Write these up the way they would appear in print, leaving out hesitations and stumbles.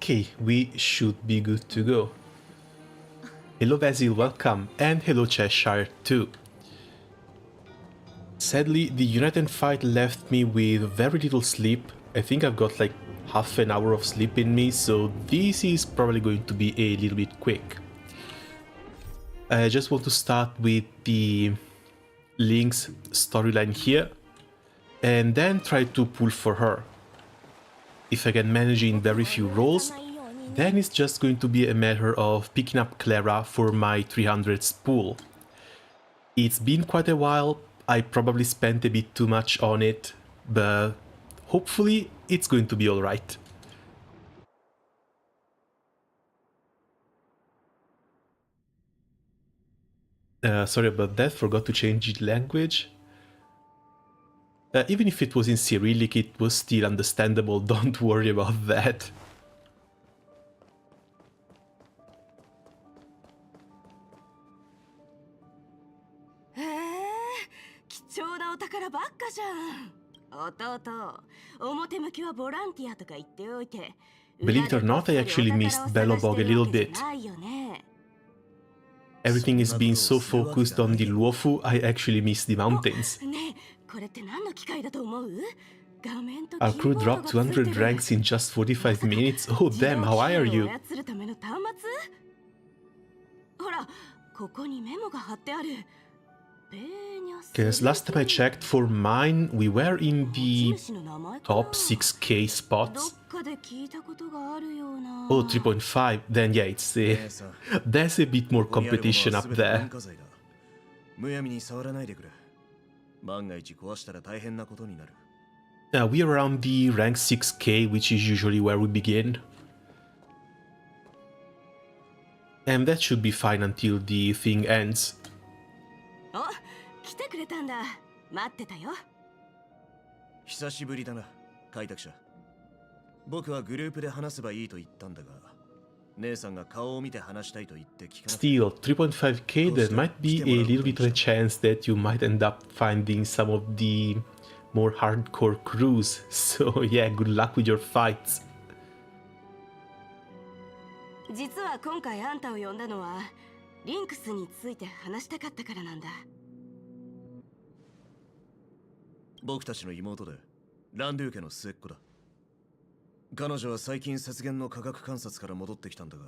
Okay, we should be good to go. Hello Basil, welcome, and hello Cheshire too. Sadly, the United fight left me with very little sleep. I think I've got like half an hour of sleep in me, so this is probably going to be a little bit quick. I just want to start with the Lynx storyline here, and then try to pull for her. If I can manage in very few rolls, then it's just going to be a matter of picking up Clara for my 300s pool. It's been quite a while, I probably spent a bit too much on it, but hopefully it's going to be alright. Sorry about that, forgot to change the language. Even if it was in Cyrillic, it was still understandable, don't worry about that. Believe it or not, I actually missed Belobog a little bit. Everything is being so focused on the Luofu, I actually missed the mountains. Our crew dropped 200 ranks in just 45 minutes? Oh damn, how high are you? Because last time I checked for mine, we were in the top 6k spots. Oh, 3.5, then yeah, it's there's a bit more competition up there. We are around the rank 6k, which is usually where we begin. And that should be fine until the thing ends. Still, 3.5k, there might be a little bit of a chance that you might end up finding some of the more hardcore crews, so yeah, good luck with your fights. 実は今回あんたを呼んだのはリンクスについて話したかったからなんだ。僕たちの妹でランドゥー家の末っ子だ。彼女は最近雪原の科学観察から戻ってきたんだが、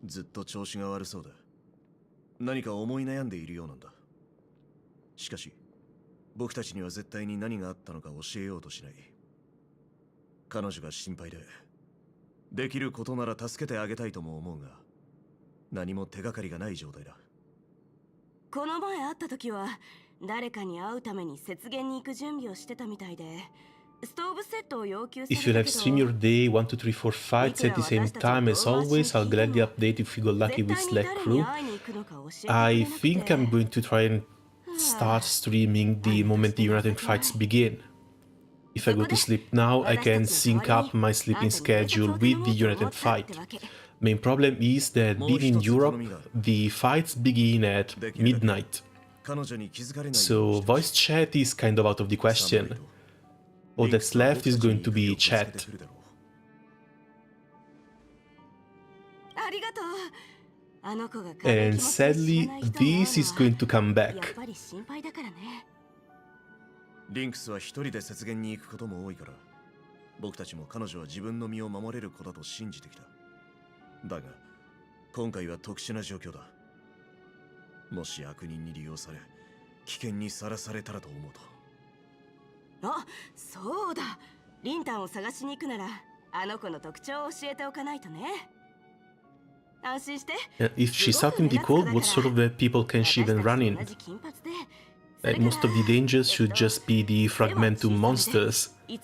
ずっと調子が悪そうだ。何か思い悩んでいるようなんだ。しかし僕たちには絶対に何があったのか教えようとしない。彼女が心配で。できることなら助けてあげたいとも思うが、何も手がかりがない状態だ。この前会った時は誰かに会うために雪原に行く準備をしてたみたいで、ストーブセットを要求されたけど。If you live stream your day 1, 2, 3, 4 fights at the same time, as always, I'll gladly update if you go lucky with Slack crew. I think I'm going to try and start streaming the moment the United fights begin. If I go to sleep now, I can sync up my sleeping schedule with the United fight. Main problem is that being in Europe, the fights begin at midnight. So voice chat is kind of out of the question. All that's left is going to be chat. And sadly, this is going to come back. リンクスは一人で雪原に行くことも多いから、僕たちも彼女は自分の身を守れる子だと信じてきた。だが、今回は特殊な状況だ。もし悪人に利用され、危険にさらされたらと思うと。あ、そうだ。リンタンを探しに行くなら、あの子の特徴を教えておかないとね。安心して。If she's out in the cold, what sort of people can she even run in? Most of the dangers should just be the fragmentum monsters. Good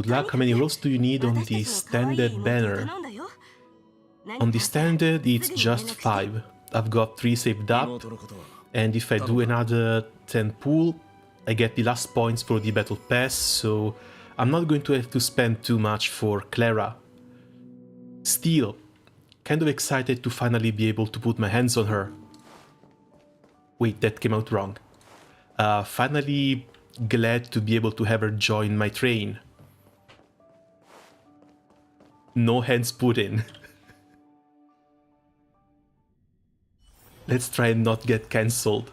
luck. How many rolls do you need on the standard banner? On the standard, it's just 5. I've got 3 saved up, and if I do another 10 pool, I get the last points for the battle pass, so I'm not going to have to spend too much for Clara. Still, kind of excited to finally be able to put my hands on her. Wait, that came out wrong. Finally glad to be able to have her join my train. No hands put in. Let's try and not get cancelled.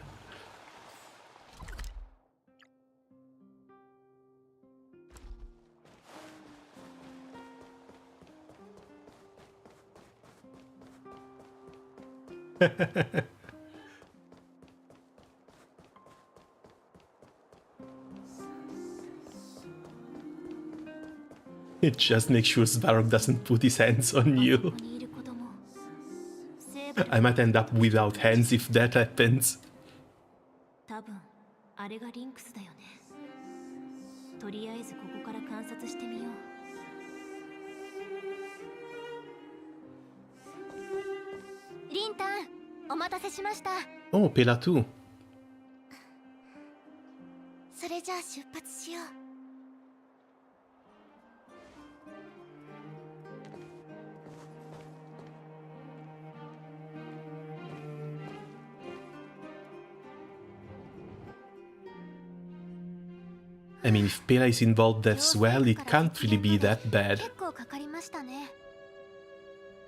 Just make sure Svarog doesn't put his hands on you. I might end up without hands if that happens. 多分あれがリンクスだよね。とりあえずここから観察してみよう。リンタン、お待たせしました。Oh, Pela too. それじゃあ出発しよう。I mean, if Pela is involved as well, it can't really be that bad. 結構かかりましたね。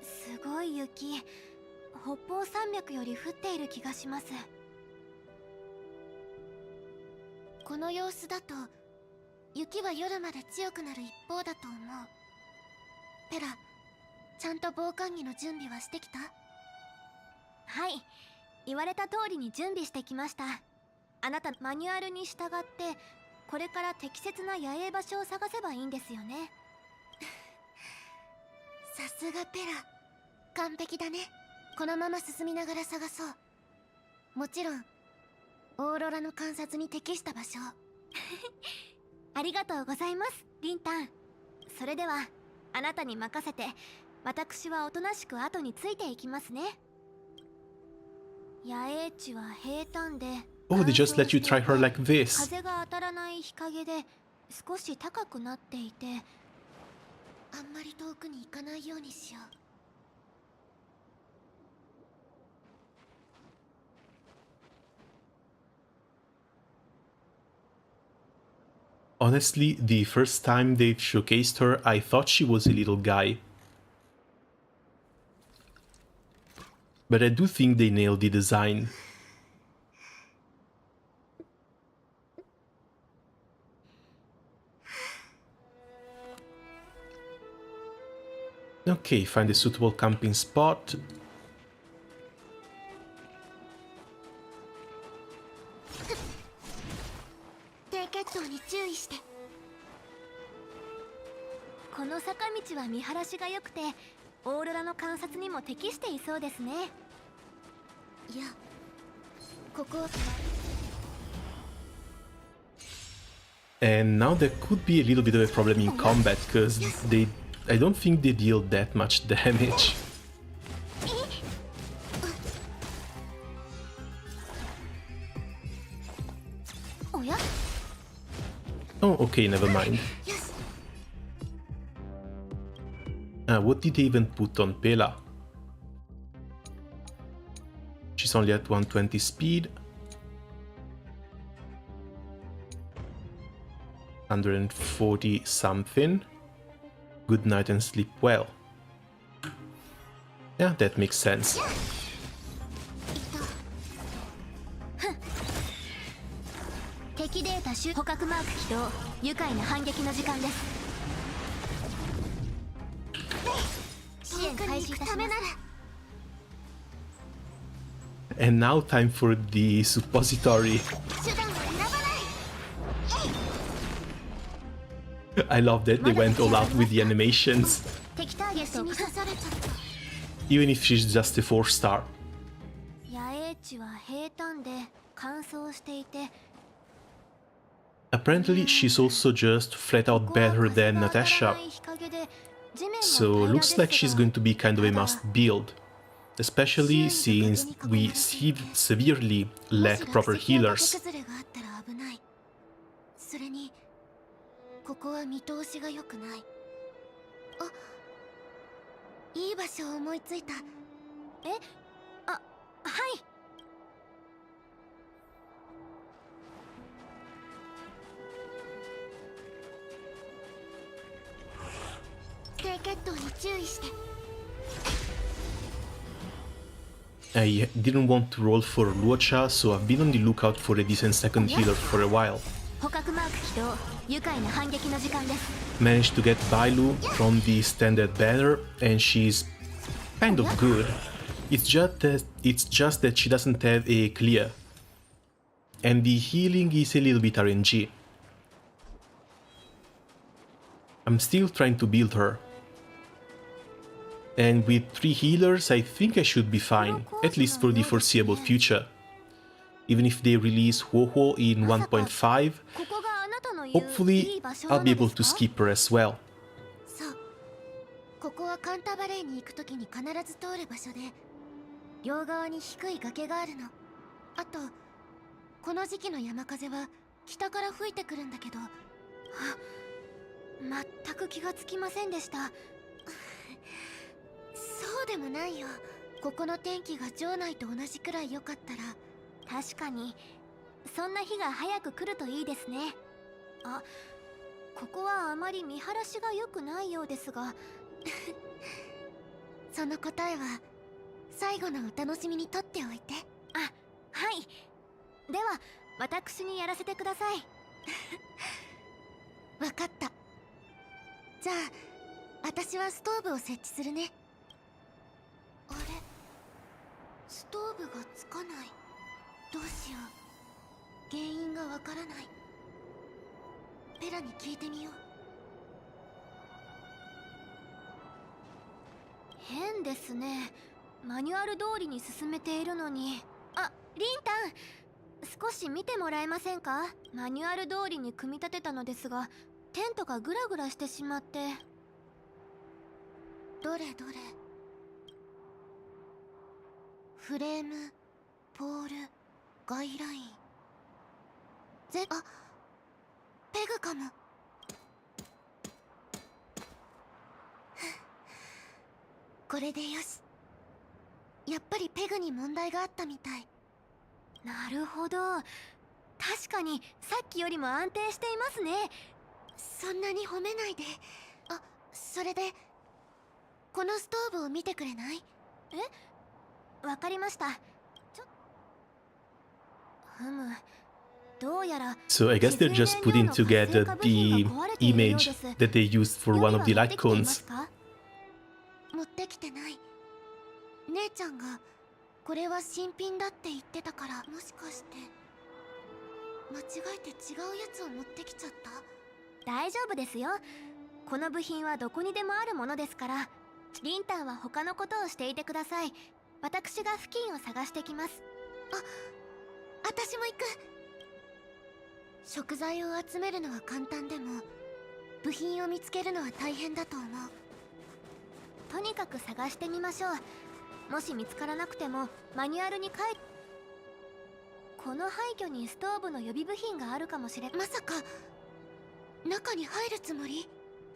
すごい雪。北方山脈より降っている気がします。この様子だと雪は夜まで強くなる一方だと思う。ペラ、ちゃんと防寒着の準備はしてきた？はい、言われた通りに準備してきました。あなたマニュアルに従ってこれから適切な野営場所を探せばいいんですよね。さすがペラ、完璧だね。このまま進みながら探そう。もちろんオーロラの観察に適した場所。ありがとうございます、リンタン。それではあなたに任せて、私はおとなしく後についていきますね。野営地は平坦で、Oh, they just let you try her like this. 風が当たらない日陰で少し高くなっていて、あんまり遠くに行かないようにしよう。Honestly, the first time they've showcased her, I thought she was a little guy. But I do think they nailed the design. Okay, find a suitable camping spot. Take この坂道は見晴らしが良くて、オーロラの観察にも適していそうですね。いや、ここ。And now there could be a little bit of a problem in combat, because I don't think they deal that much damage. Oh, okay, never mind. What did they even put on Pela? She's only at 120 speed. 140 something. Good night and sleep well. Yeah, that makes sense. And now time for the suppository. I love that they went all out with the animations. Even if she's just a 4-star. Apparently she's also just flat out better than Natasha. So looks like she's going to be kind of a must build. Especially since we severely lack proper healers. ここは見通しが良くない。あ、いい場所を思いついた。え、あ、はい。I didn't want to roll for Luocha, so I've been on the lookout for a decent second healer for a while. 捕獲マーク起動。愉快な反撃の時間です。 Managed to get Bailu from the standard banner, and she's kind of good. It's just that she doesn't have a clear. And the healing is a little bit RNG. I'm still trying to build her. And with 3 healers, I think I should be fine, at least for the foreseeable future. Even if they release Ho-Ho in 1.5, hopefully I'll be able to skip her as well. そう。ここはカンタバレーに行くときに必ず通る場所で、両側に低い崖があるの。あと、この時期の山風は北から吹いてくるんだけど、全く気がつきませんでした。そうでもないよ。ここの天気が城内と同じくらい良かったら。確かにそんな日が早く来るといいですね。あ、ここはあまり見晴らしが良くないようですがその答えは最後のお楽しみにとっておいて。あ、はい。では私にやらせてくださいわかった。じゃあ私はストーブを設置するね。あれ、ストーブがつかない。どうしよう。原因がわからない。ペラに聞いてみよう。変ですね。マニュアル通りに進めているのに。あ、リンタン、少し見てもらえませんか？マニュアル通りに組み立てたのですが、テントがグラグラしてしまって。どれどれ。フレーム、ポール、ガイライン。あ、ペグかも。これでよし。やっぱりペグに問題があったみたい。なるほど。確かにさっきよりも安定していますね。そんなに褒めないで。あ、それでこのストーブを見てくれない？え？わかりました。どうやら So I guess they're just putting together the image that they used for one of the light cones. 持ってきてない。姉ちゃんがこれは新品だって言ってたから、もしかして間違えて違うやつを持ってきちゃった？大丈夫ですよ。この部品はどこにでもあるものですから。リンタンは他のことをしていてください。私が付近を探してきます。あ、私も行く。食材を集めるのは簡単でも部品を見つけるのは大変だと思う。とにかく探してみましょう。もし見つからなくてもマニュアルに書いて。この廃墟にストーブの予備部品があるかもしれ。まさか中に入るつもり？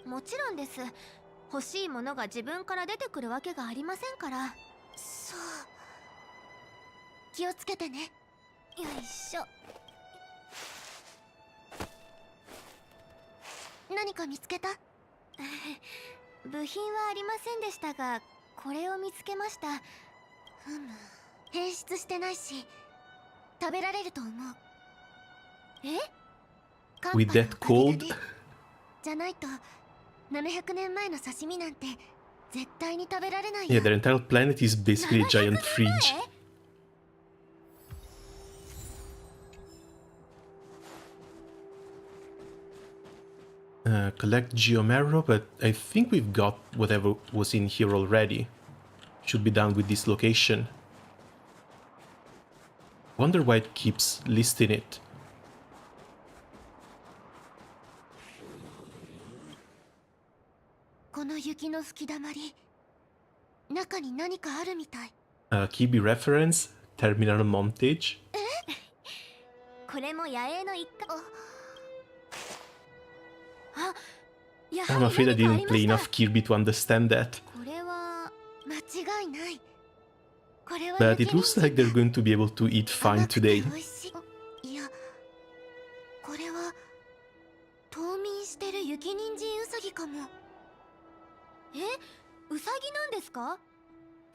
もちろんです。欲しいものが自分から出てくるわけがありませんから。そう。気をつけてね。よいしょ。何か見つけた？部品はありませんでしたが、これを見つけました。変質してないし食べられると思う。え？ With that cold? じゃないと700年前の刺身なんて絶対に食べられないよ。 Yeah, their entire planet is basically a giant fridge. Collect Geomarrow, but I think we've got whatever was in here already. Should be done with this location. Wonder why it keeps listing it. Kibi reference, terminal montage. I'm afraid I didn't play enough Kirby to understand that. But it looks like they're going to be able to eat fine today.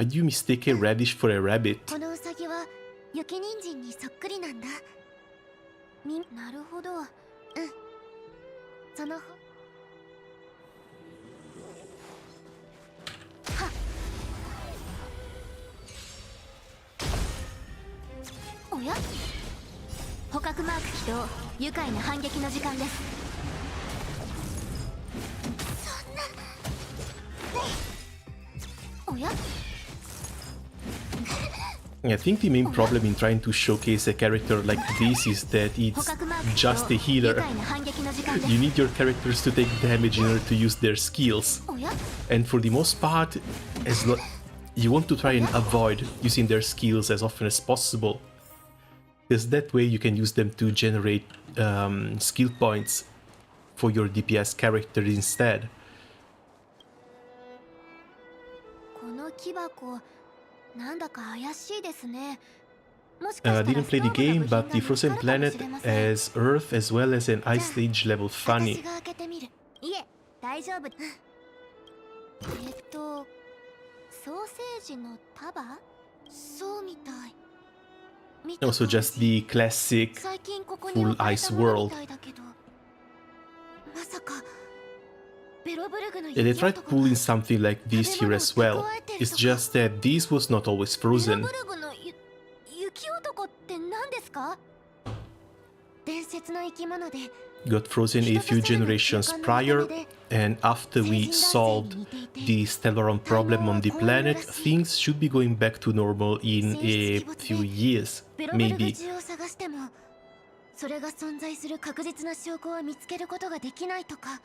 You mistake a radish for a rabbit. このウサギは雪人参にそっくりなんだ。なるほど。うん。そのはおや、捕獲マーク起動。愉快な反撃の時間です。そんな。おや、I think the main problem in trying to showcase a character like this is that it's just a healer. You need your characters to take damage in order to use their skills. And for the most part, you want to try and avoid using their skills as often as possible. Because that way you can use them to generate skill points for your DPS character instead. この木箱なんだか怪しいですね。 Didn't play the game, but the frozen planet has Earth as well as an Ice Age level funny. 私が開けてみる。いえ、大丈夫。ソーセージの束？そうみたい。 Also just the classic full ice world. Yeah, they tried pulling something like this here as well. It's just that this was not always frozen. Got frozen a few generations prior, and after we solved the Stellaron problem on the planet, things should be going back to normal in a few years, maybe. それが存在する確実な証拠を見つけることができないとか、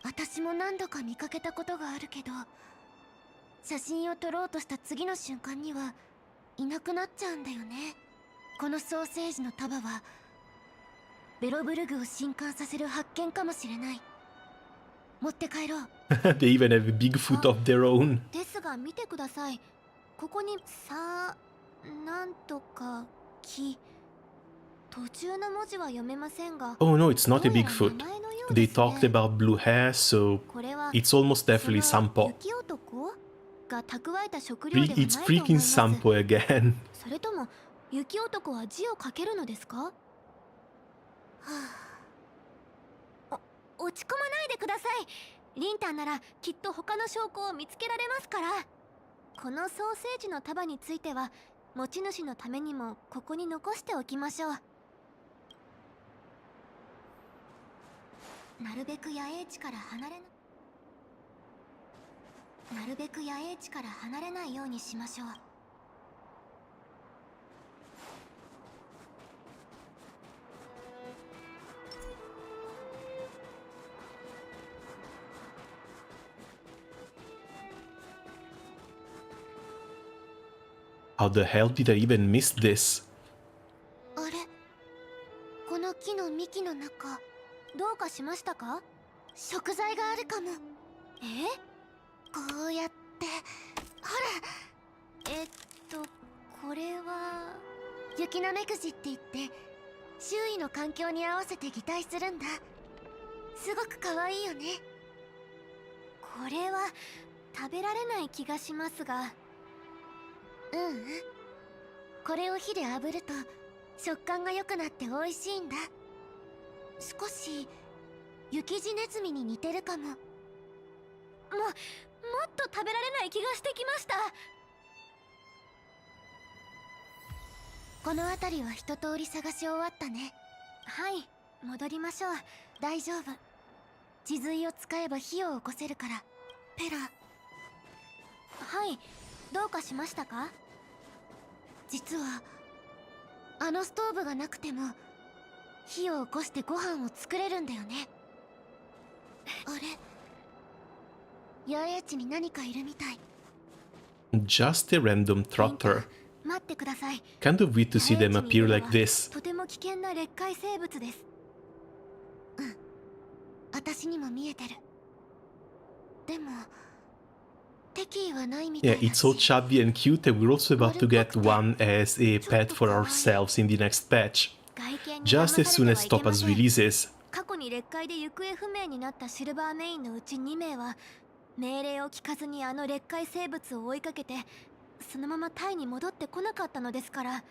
私も何度か見かけたことがあるけど、写真を撮ろうとした次の瞬間にはいなくなっちゃうんだよね。このソーセージの束はベロブルグを震撼させる発見かもしれない。持って帰ろう。They even have a Bigfoot of their own. ですが見てください。ここにさ、なんとか木。途中の文字は読めませんが。Oh no, it's not a Bigfoot. They talked about blue hair, so it's almost definitely Sampo. It's freaking Sampo again. それとも雪男は字を書けるのですか？はあ、落ち込まないでください。リンタンならきっと他の証拠を見つけられますから。このソーセージの束については持ち主のためにもここに残しておきましょう。なるべく野営地から離れないようにしましょう。How the hell did I even miss this? あれ、この木の幹の中どうかしましたか？食材があるかも。こうやって、ほら。これは雪の目くじって言って周囲の環境に合わせて擬態するんだ。すごく可愛いよね。これは食べられない気がしますが。これを火で炙ると食感が良くなって美味しいんだ。少し雪地ネズミに似てるかも。もっと食べられない気がしてきました。この辺りは一通り探し終わったね。はい、戻りましょう。大丈夫。地髄を使えば火を起こせるから。ペラ。はい、どうかしましたか？実はあのストーブがなくても火を起こしてご飯を作れるんだよね。あれ、野営地に何かいるみたい。 Just a random trotter. 待ってください。 Kind of weird to see them appear like this. とても危険な劣化生物です。私にも見えてる。でも敵意はないみたいだし。 Yeah, it's so chubby and cute, and we're also about to get one as a pet for ourselves in the next patch. Just as soon as Topaz releases. 過去に劣化で行方不明になったシルバーメインのうち2名は命令を聞かずにあの劣化生物を追いかけて、そのままタイに戻ってこなかったのですから。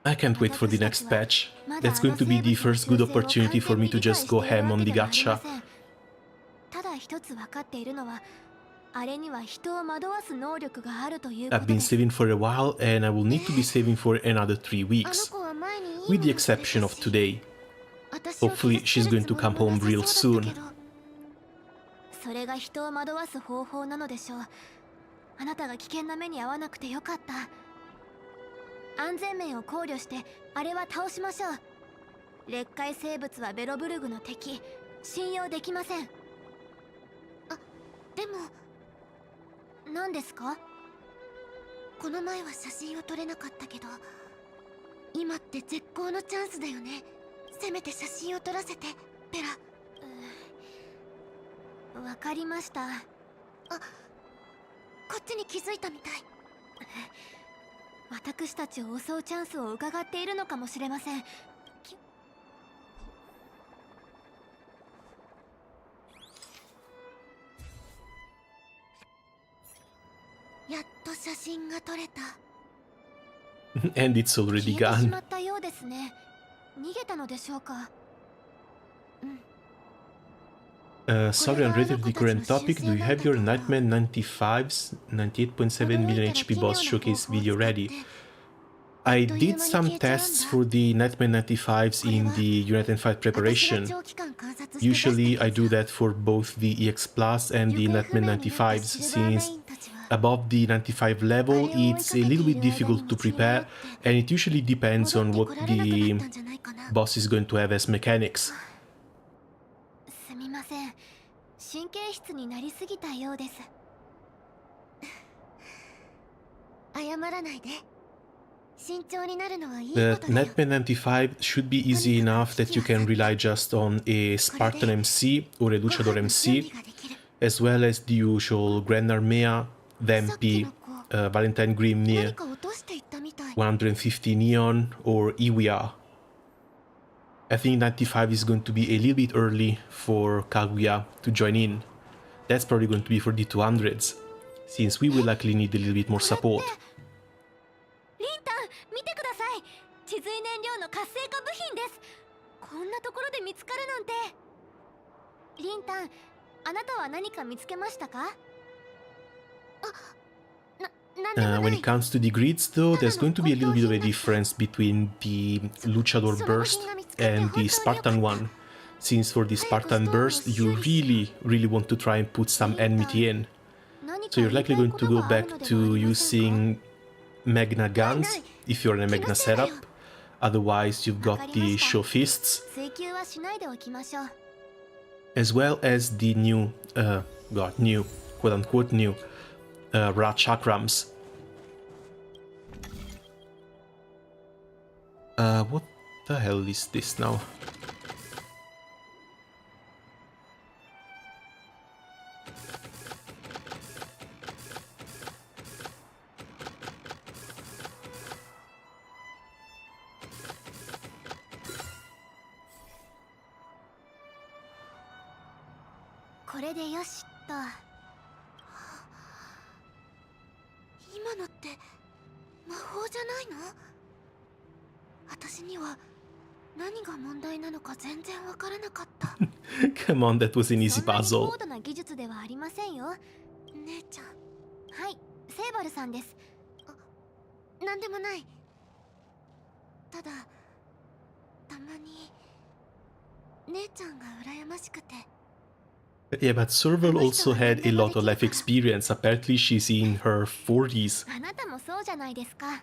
I can't wait for the next patch. That's going to be the first good opportunity for me to just go ham on the gacha. ただ一つ分かっているのは、あれには人を惑わす能力があるというこ I've と been です。 saving for a while and I will need to be saving for another 3 weeks, with the exception of today. Hopefully she's going to come home real soon. それが人を惑わす方法なのでしょう。あなたが危険な目に遭わなくてよかった。安全面を考慮してあれは倒しましょう。劣化生物はベロブルグの敵、信用できません。あ、でも何ですか？この前は写真を撮れなかったけど、今って絶好のチャンスだよね。せめて写真を撮らせて、ペラ。わかりました。あ、こっちに気づいたみたい。私たちを襲うチャンスを伺っているのかもしれません。やっと写真が撮れた。And it's already 消えてし gone. まったようですね。逃げたのでしょうか。Sorry, unrelated to the current topic, do you have your Nightmare 95's 98.7 million HP boss showcase video ready? I did some tests for the Nightmare 95's in the Unite and Fight preparation. Usually I do that for both the EX Plus and the Nightmare 95's, since above the 95 level it's a little bit difficult to prepare, and it usually depends on what the boss is going to have as mechanics. すみません。神経質になりすぎたようです。謝らないで。慎重になるのはいいことだよ。 The Nightmare 95 should be easy enough that you can rely just on a Spartan MC or a Luchador MC, as well as the usual Grand Armea, Vampi, Valentine Grimnir, 150 Neon, or Iwia. I think 95 is going to be a little bit early for Kaguya to join in. That's probably going to be for the 200s, since we will likely need a little bit more support. リンタン、見てください。地髄燃料の活性化部品です。こんなところで見つかるなんて。リンタン、あなたは何か見つけましたか？When it comes to the grids though, there's going to be a little bit of a difference between the Luchador Burst and the Spartan one, since for the Spartan Burst you really want to try and put some enmity in. So you're likely going to go back to using Magna Guns if you're in a Magna setup, otherwise you've got the Show Fists, as well as the new, quote-unquote new, Ra Chakrams. What the hell is this now? Come on, that was an easy puzzle. 姉ちゃん。はい、セイバルさんです。なんでもない。ただ、たまに姉ちゃんが羨ましくて。 Yeah, but Serval also had a lot of life experience. Apparently she's in her 40s. あなたもそうじゃないですか。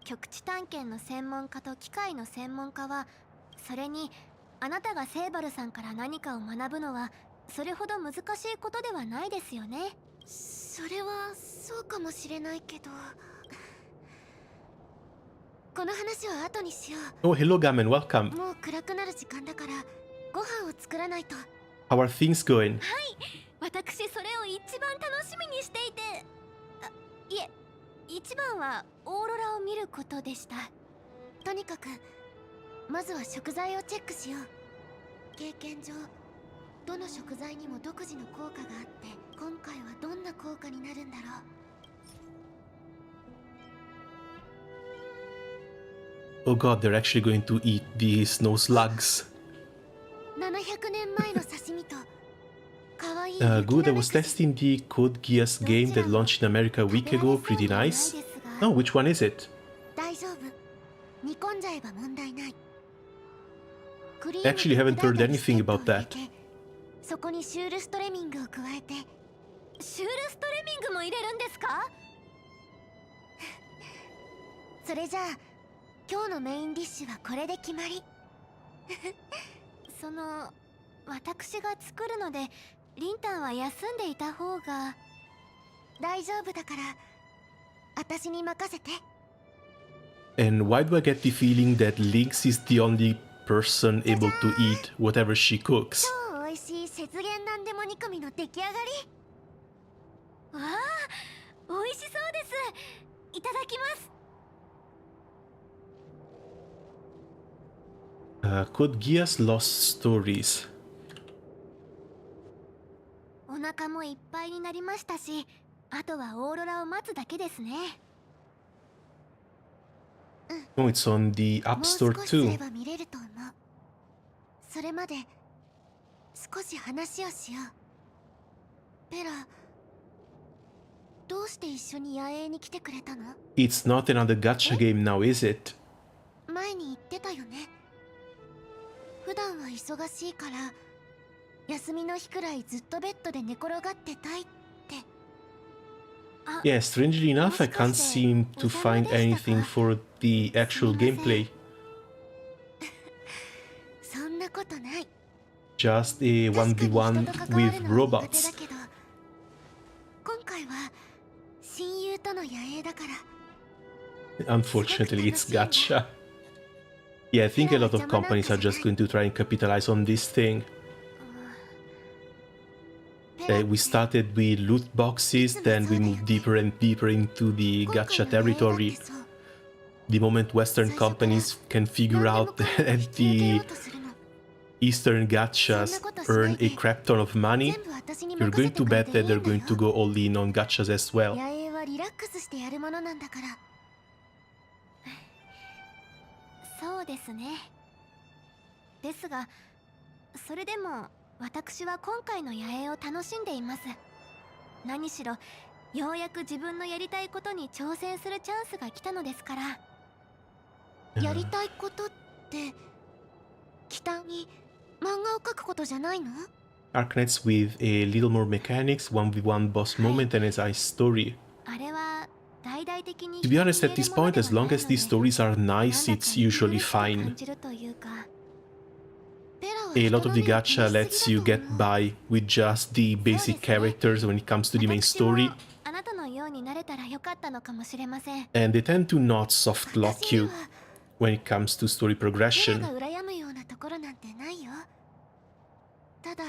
極地探検の専門家と機械の専門家は、それにあなたがセイバルさんから何かを学ぶのはそれほど難しいことではないですよね。それはそうかもしれないけど、この話は後にしよう。 Oh, hello Gamen, welcome. もう暗くなる時間だからご飯を作らないと。 How are things going? はい、私それを一番楽しみにしていて、いえ、一番はオーロラを見ることでした。とにかくまずは食材をチェックしよう。経験上どの食材にも独自の効果があって、今回はどんな効果になるんだろう。 Oh god, they're actually going to eat the snow slugs. 700年前の刺身と可愛い Good, I was testing the Code Geass game that launched in America a week ago, pretty nice. Oh, which one is it? 大丈夫。煮込んじゃえば問題ない。 I actually haven't heard anything about that. そこにシュールストレミングを加えて。シュールストレミングも入れるんですか？それじゃあ今日のメインディッシュはこれで決まり。その私が作るのでリンタンは休んでいた方が。大丈夫だから私に任せて。 And why do I get the feeling that Lynx is the only person able to eat whatever she cooks? 超美味しい雪原なんでも煮込みの出来上がり。わあ、美味しそうです。いただきます。Code Geass Lost Stories. お腹もいっぱいになりましたし、あとはオーロラを待つだけですね。 Oh, it's on the App もう Store 少しすれ too. ば見れると思う。それまで少し話をしよう。ペラ、どうして一緒に野営に来てくれたの？ It's not another gacha game now, is it? 前に言ってたよね。普段は忙しいから休みの日くらいずっとベッドで寝転がってたいって。 Yeah, strangely enough, I can't seem to find anything for the actual gameplay. そんなことない。 Just a 1v1 with robots. 今回は親友との野営だから。 Unfortunately, it's gacha. Yeah, I think a lot of companies are just going to try and capitalize on this thing. We started with loot boxes, then we moved deeper and deeper into the gacha territory. The moment Western companies can figure out that the Eastern gachas earn a crap ton of money, you're going to bet that they're going to go all in on gachas as well. 野営はリラックスしてやるものなんだから。そうですね。ですが、それでも私は今回の野営を楽しんでいます。何しろようやく自分のやりたいことに挑戦するチャンスが来たのですから。やりたいことって北に漫画を描くことじゃないの？ Arknights with a little more mechanics, 1v1 boss moment and a nice story. あれは大々的に To be honest, at this point, as long as these stories are nice, it's usually fine. A lot of the gacha lets you get by with just the basic characters when it comes to the main story, and they tend to not soft lock you when it comes to story progression. ただ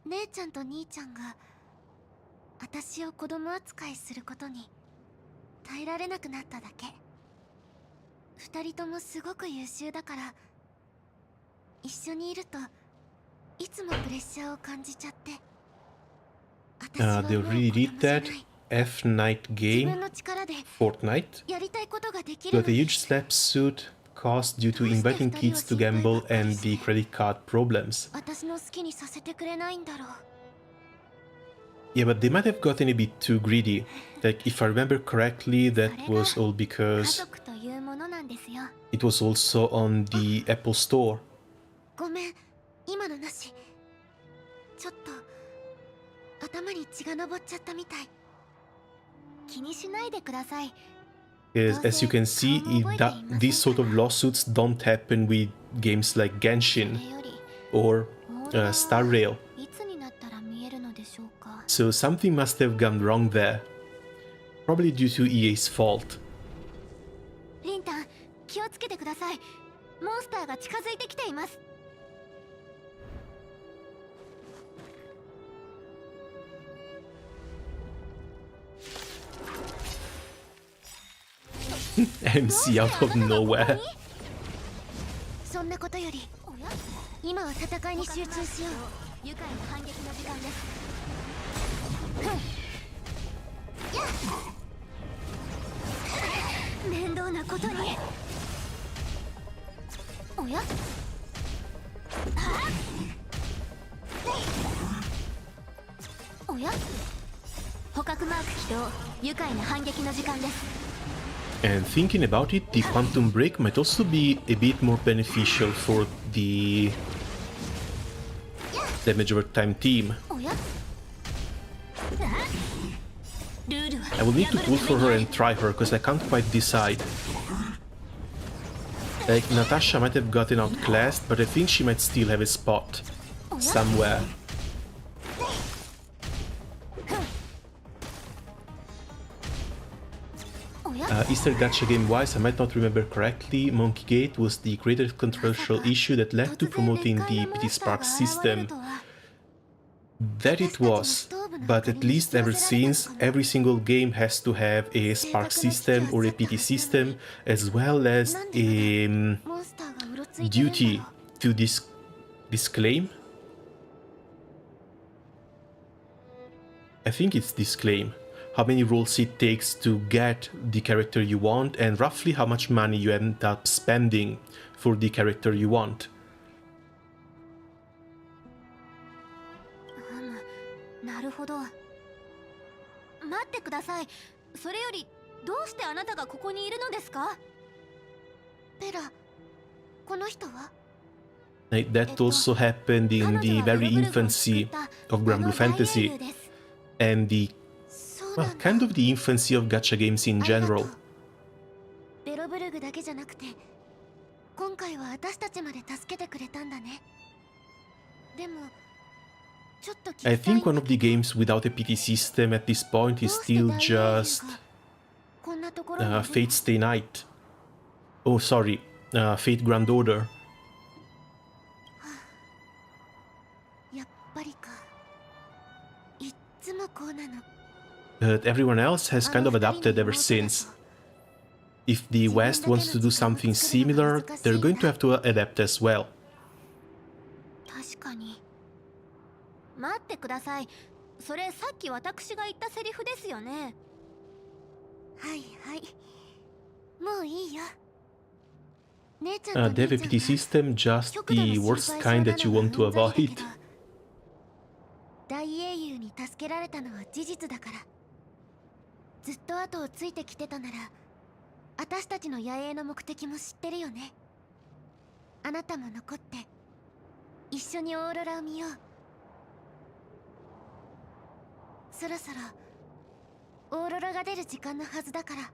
姉ちゃんと兄ちゃんが私を子供扱いすることに耐えられなくなっただけ。二人ともすごく優秀だから一緒にいるといつもプレッシャーを感じちゃって。 They really did that. F-Night game, Fortnite, got a huge slap suit cost due to inviting kids to gamble and the credit card problems. Yeah, but they might have gotten a bit too greedy. Like, if I remember correctly, that was all because it was also on the Apple Store. ごめん、今のなし。ちょっと頭に血が上っちゃったみたい。気にしないでください。 As you can see, these sort of lawsuits don't happen with games like Genshin or Star Rail. So something must have gone wrong there. Probably due to EA's fault. リンタン、気をつけてください。モンスターが近づいてきています。 MC out of nowhere. そんなことより今は戦いに集中しよう。愉快な反撃の時間です。面倒なことに。おや？おや？捕獲マーク起動。愉快な反撃の時間です。 And thinking about it, the Quantum Break might also be a bit more beneficial for the Damage Over Time team. I will need to pull for her and try her, because I can't quite decide. Like, Natasha might have gotten outclassed, but I think she might still have a spot somewhere. Easter Gacha game wise, I might not remember correctly, Monkey Gate was the greatest controversial issue that led to promoting the PT Spark system. That it was, but at least ever since, every single game has to have a Spark system or a PT system, as well as a duty to disclaim. I think it's disclaim. How many rolls it takes to get the character you want, and roughly how much money you end up spending for the character you want. なるほど。待ってください。それよりどうしてあなたがここにいるのですか？ペラ、この人は？ Like that also happened in the very infancy of Grand Blue Fantasy, and the kind of the infancy of gacha games in general. ベロブルグだけじゃなくて、今回は私たちまで助けてくれたんだね。でも、ちょっと聞きたい。 I think one of the games without a PT system at this point is still just Fate Stay Night. Oh, sorry, Fate Grand Order. やっぱりか。いっつもこうなの。 But everyone else has kind of adapted ever since. If the West wants to do something similar, they're going to have to adapt as well. 確かに。待ってください。それさっき私が言ったセリフですよね。はいはい。もういいよ。姉ちゃんと They have a PT system, just the worst kind that you want to avoid. 大英雄に助けられたのは事実だから。ずっと後をついてきてたなら、私たちの野営の目的も知ってるよね。あなたも残って一緒にオーロラを見よう。そろそろオーロラが出る時間のはずだから。あ、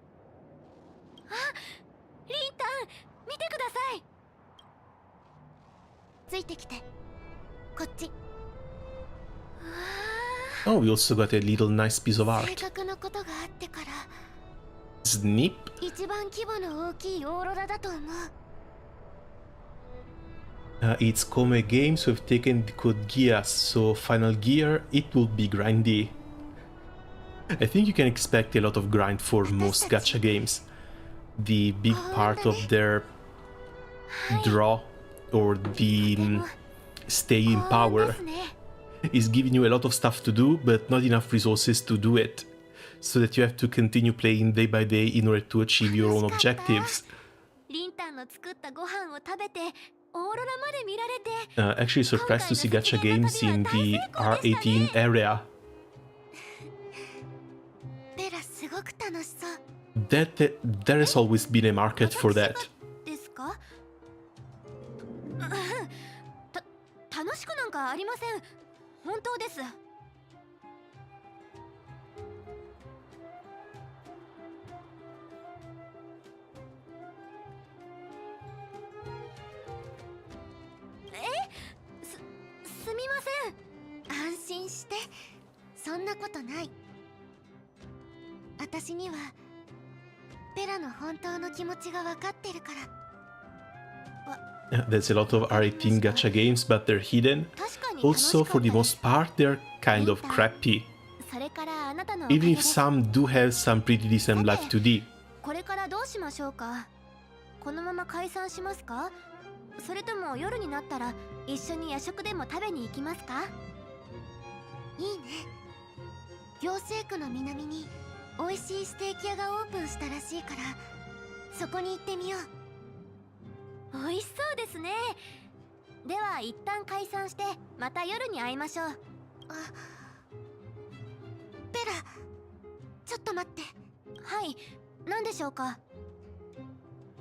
リンタン、見てください。ついてきて。こっち。 Oh, we also got a little nice piece of art. Snip? It's Kome Games who have taken the code Gears, so final gear, it will be grindy. I think you can expect a lot of grind for most gacha games. The big part of their draw or the stay in power is giving you a lot of stuff to do, but not enough resources to do it, so that you have to continue playing day by day in order to achieve your own objectives. Actually surprised to see gacha games in the R18 area. There has always been a market for that. 楽しくなんかありません。本当です。すみません。安心して。そんなことない。私にはペラの本当の気持ちが分かってるから。 There's a lot of R18 gacha games, but they're hidden. Also, for the most part, they're kind of crappy. Even if some do have some pretty decent life 2D. これからどうしましょうか。このまま解散しますか。それとも夜になったら一緒に夜食でも食べに行きますか。いいね。行政区の南に美味しいステーキ屋がオープンしたらしいから、そこに行ってみよう。美味しそうですね。では一旦解散してまた夜に会いましょう。あ、ペラ、ちょっと待って。はい、何でしょうか。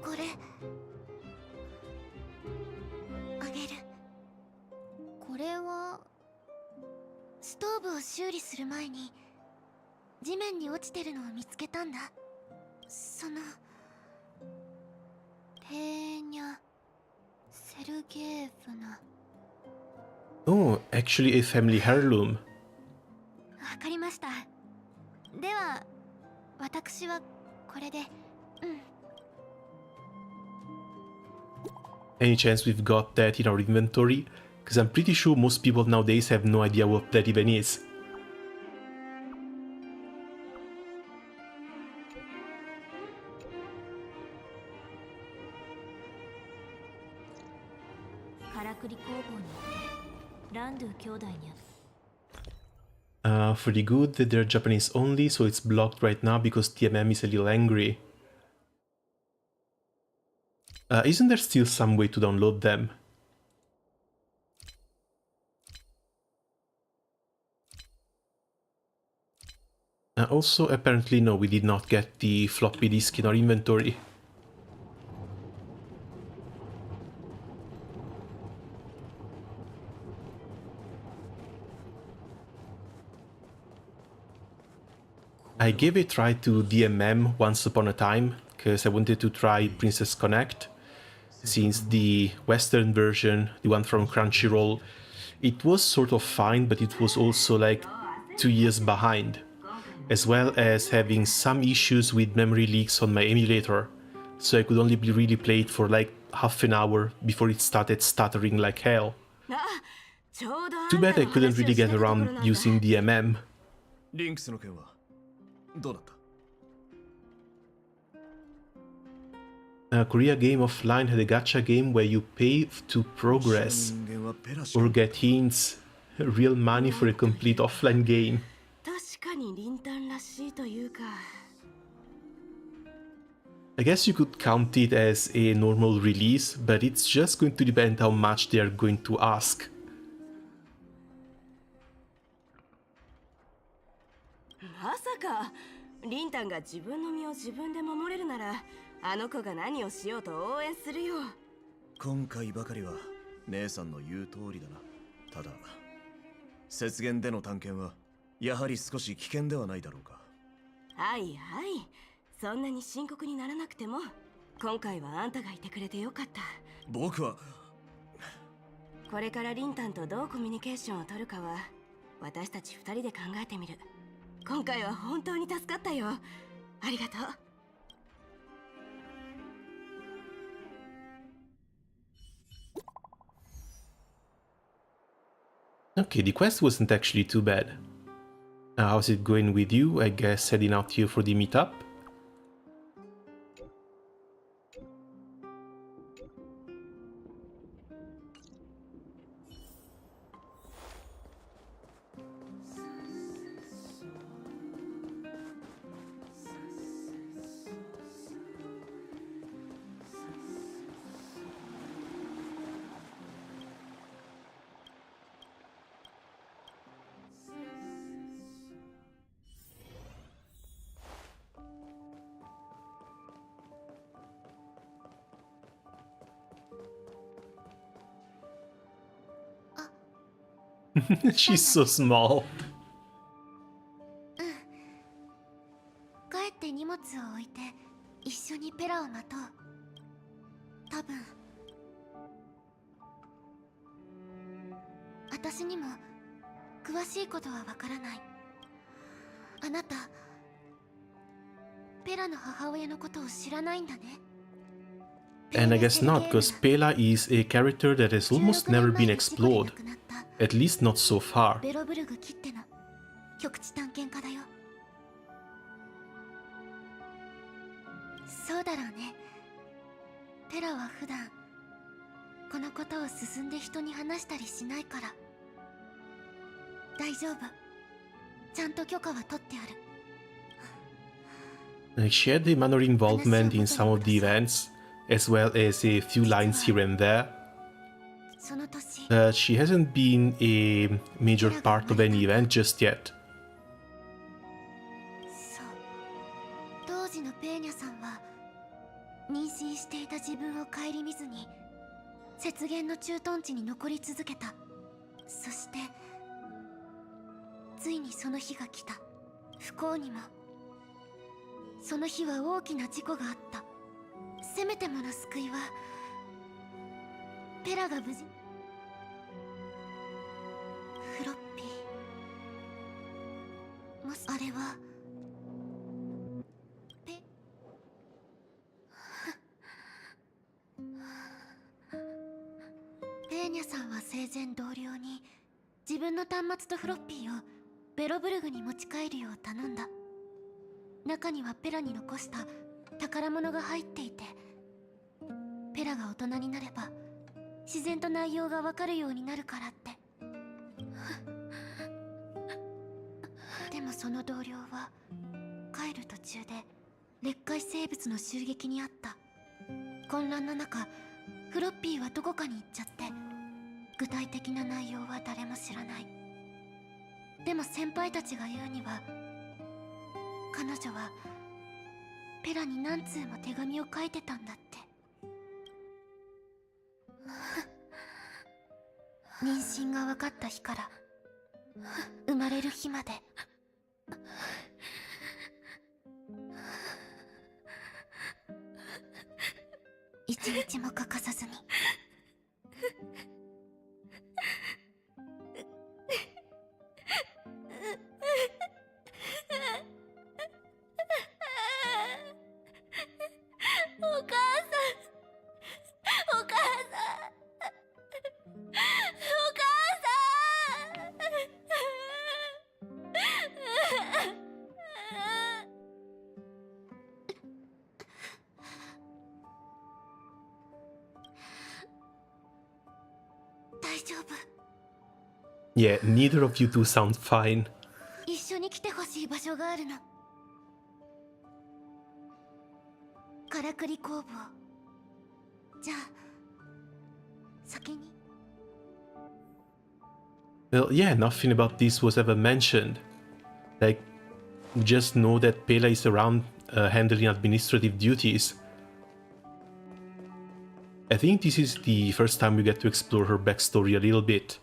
これあげる。これはストーブを修理する前に地面に落ちてるのを見つけたんだ。そのテーニャ・セルゲーヴナ。 Oh, actually a family heirloom. わかりました。では私はこれで。うん。 Any chance we've got that in our inventory? Because I'm pretty sure most people nowadays have no idea what that even is. からくり工房に行ってランドゥ兄弟に会った。For the good that they're Japanese only, so it's blocked right now because TMM is a little angry. Isn't there still some way to download them? Also, apparently no, we did not get the floppy disk in our inventory. I gave a try to DMM once upon a time, because I wanted to try Princess Connect, since the Western version, the one from Crunchyroll, it was sort of fine, but it was also like 2 years behind, as well as having some issues with memory leaks on my emulator, so I could only really play it for like half an hour before it started stuttering like hell. Too bad I couldn't really get around using DMM. Lynx の件はどうなった？ Korea Game Offline had a gacha game where you pay to progress or get hints, real money for a complete offline game. 確かにリンタンらしいというか。 I guess you could count it as a normal release, but it's just going to depend how much they are going to ask. まさかリンタンが自分の身を自分で守れるなら、あの子が何をしようと応援するよ。今回ばかりは姉さんの言う通りだな。ただ雪原での探検はやはり少し危険ではないだろうか。はいはい、そんなに深刻にならなくても今回はあんたがいてくれてよかった。僕はこれからリンタンとどうコミュニケーションを取るかは私たち2人で考えてみる。今回は本当に助かったよ。ありがとう。Okay, the quest wasn't actually too bad. How's it going with you? I guess heading out here for the meetup? She's so small. 帰って荷物を置いて一緒にペラを待とう。多分私にも詳しいことはわからない。あなたペラの母親のことを知らないんだね。 And I guess not, because Pela is a character that has almost never been explored. At least not so far. ベロブルグきっての極地探検家だよ。そうだろうね。ペラは普段このことを進んで人に話したりしないから。大丈夫、ちゃんと許可は取ってある。 Like, she had a minor involvement in some of the events, as well as a few lines here and there, その年 but she hasn't been a major part of any event just yet. そう当時のペーニャさんは妊娠していた自分を顧みずに雪原の駐屯地に残り続けた。そしてついにその日が来た。不幸にもその日は大きな事故があった。せめてもの救いはペラが無事。フロッピー、もしあれはペーニャさんは生前同僚に自分の端末とフロッピーをベロブルグに持ち帰るよう頼んだ。中にはペラに残した宝物が入っていて、ペラが大人になれば自然と内容がわかるようになるからって。でもその同僚は帰る途中で劣化生物の襲撃にあった。混乱の中フロッピーはどこかに行っちゃって、具体的な内容は誰も知らない。でも先輩たちが言うには、彼女はペラに何通も手紙を書いてたんだって。妊娠が分かった日から生まれる日まで一日も欠かさずに。大丈夫。 Yeah, neither of you two sound fine. 一緒に来てほしい場所があるの。からくり工房。じゃあ先に。 Well, yeah, nothing about this was ever mentioned. Like, we just know that Pela is around handling administrative duties. I think this is the first time we get to explore her backstory a little bit.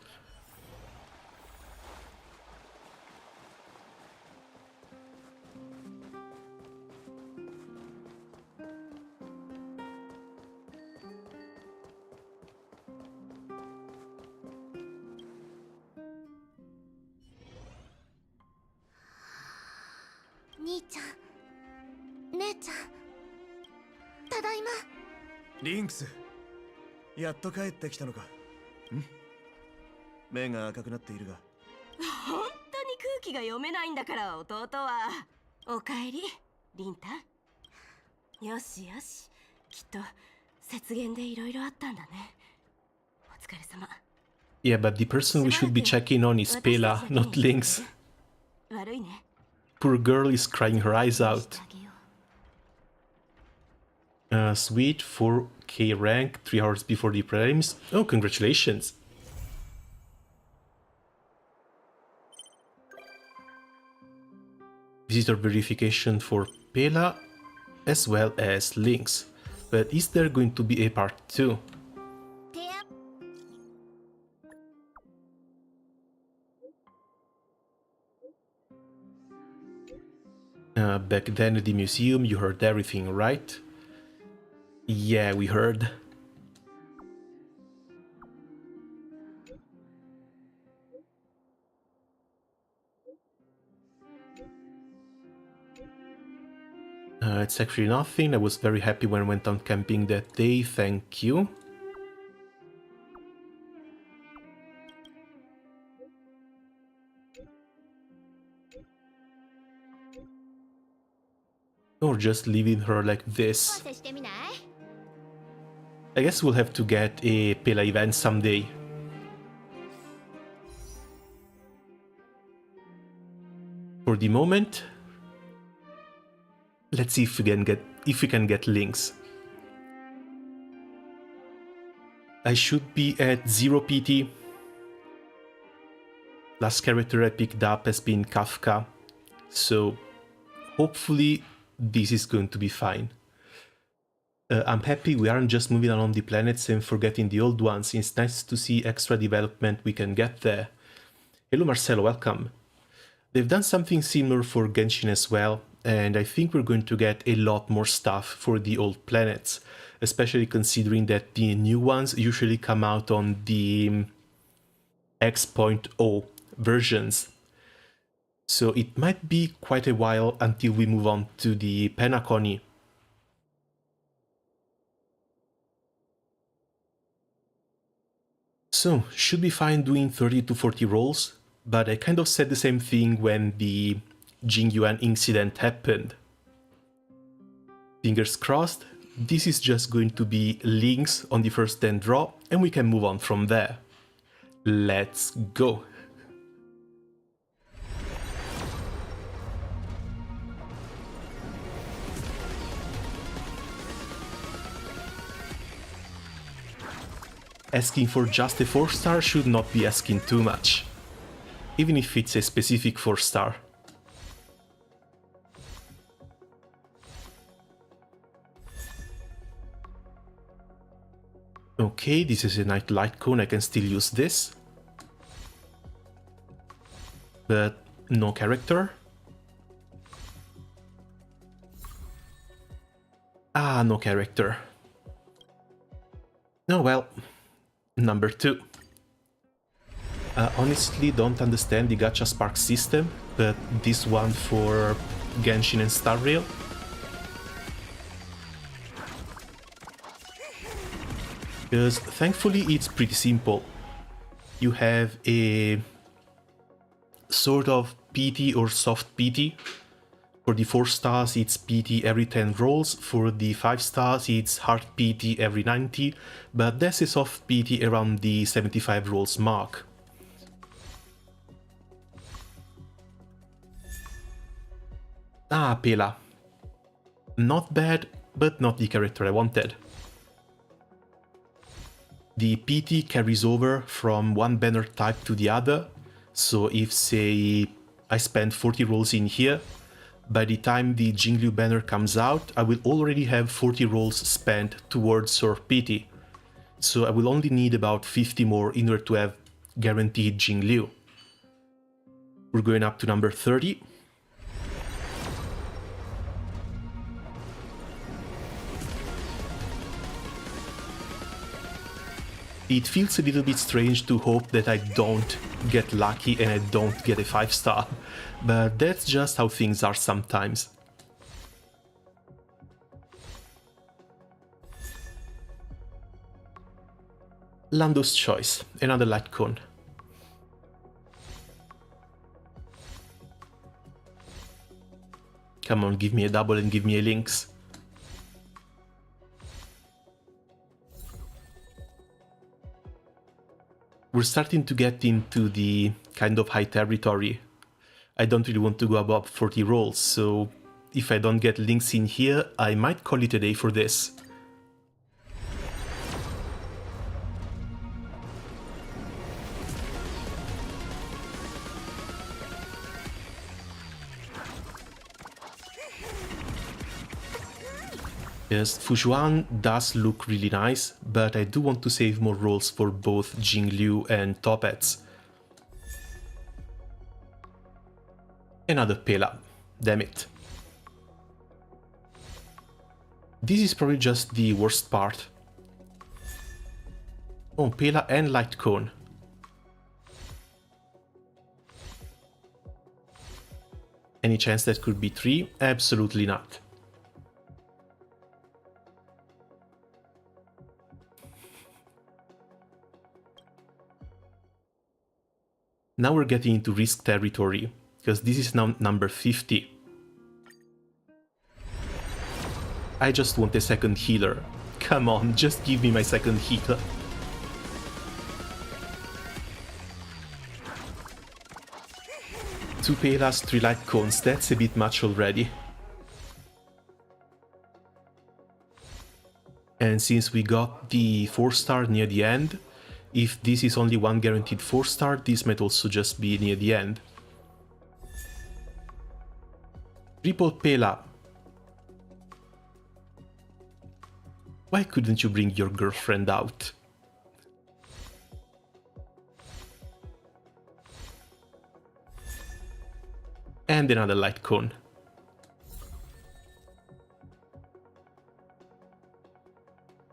Lynx、やっと帰ってきたのか。目が赤くなっているが。本当に空気が読めないんだから、弟は。おかえり、リンタン。よしよし、きっと雪原でいろいろあったんだね。お疲れ様。Yeah, but the person we should be checking on is Pela, not Lynx. 悪いね。 Poor girl is crying her eyes out. Sweet, 4K rank, 3 hours before the prelims. Oh, congratulations. Visitor verification for Pela as well as Lynx. But is there going to be a part 2? Back then at the museum you heard everything, right? Yeah, we heard. It's actually nothing. I was very happy when I went on camping that day, thank you. Or just leaving her like this. I guess we'll have to get a Pela event someday. For the moment, let's see if we can get Lynx. I should be at 0 PT. Last character I picked up has been Kafka, so hopefully this is going to be fine. I'm happy we aren't just moving along the planets and forgetting the old ones. It's nice to see extra development we can get there. Hello Marcelo, welcome. They've done something similar for Genshin as well, and I think we're going to get a lot more stuff for the old planets, especially considering that the new ones usually come out on the X.0 versions. So it might be quite a while until we move on to the Penacony. So, should be fine doing 30 to 40 rolls, but I kind of said the same thing when the Jingyuan incident happened. Fingers crossed, this is just going to be Lynx on the first 10 draw, and we can move on from there. Let's go! Asking for just a 4-star should not be asking too much, even if it's a specific 4-star. Okay, this is a night light cone, I can still use this. But no character. Ah, no character. Oh well. Number 2. Honestly don't understand the Gacha Spark system, but this one for Genshin and Star Rail. Because thankfully it's pretty simple. You have a sort of PT or soft PT. For the 4 stars it's PT every 10 rolls, for the 5 stars it's hard PT every 90, but there's a soft PT around the 75 rolls mark. Ah, Pela. Not bad, but not the character I wanted. The PT carries over from one banner type to the other, so if, say, I spend 40 rolls in here, by the time the Jingliu banner comes out, I will already have 40 rolls spent towards Sword PT, so I will only need about 50 more in order to have guaranteed Jingliu. We're going up to number 30. It feels a little bit strange to hope that I don't get lucky and I don't get a 5-star, but that's just how things are sometimes. Lando's Choice, another light cone. Come on, give me a double and give me a Lynx. We're starting to get into the kind of high territory. I don't really want to go above 40 rolls, so if I don't get Lynx in here, I might call it a day for this. Yes, Fujuan does look really nice, but I do want to save more rolls for both Jingliu and Topets. Another Pela. Damn it. This is probably just the worst part. Oh, Pela and Light Cone. Any chance that could be 3? Absolutely not. Now we're getting into risk territory, because this is now number 50. I just want a second healer. Come on, just give me my second healer. 2 Pelas, 3 light cones, that's a bit much already. And since we got the 4-star near the end, if this is only one guaranteed 4-star, this might also just be near the end. Triple Pela. Why couldn't you bring your girlfriend out? And another light cone.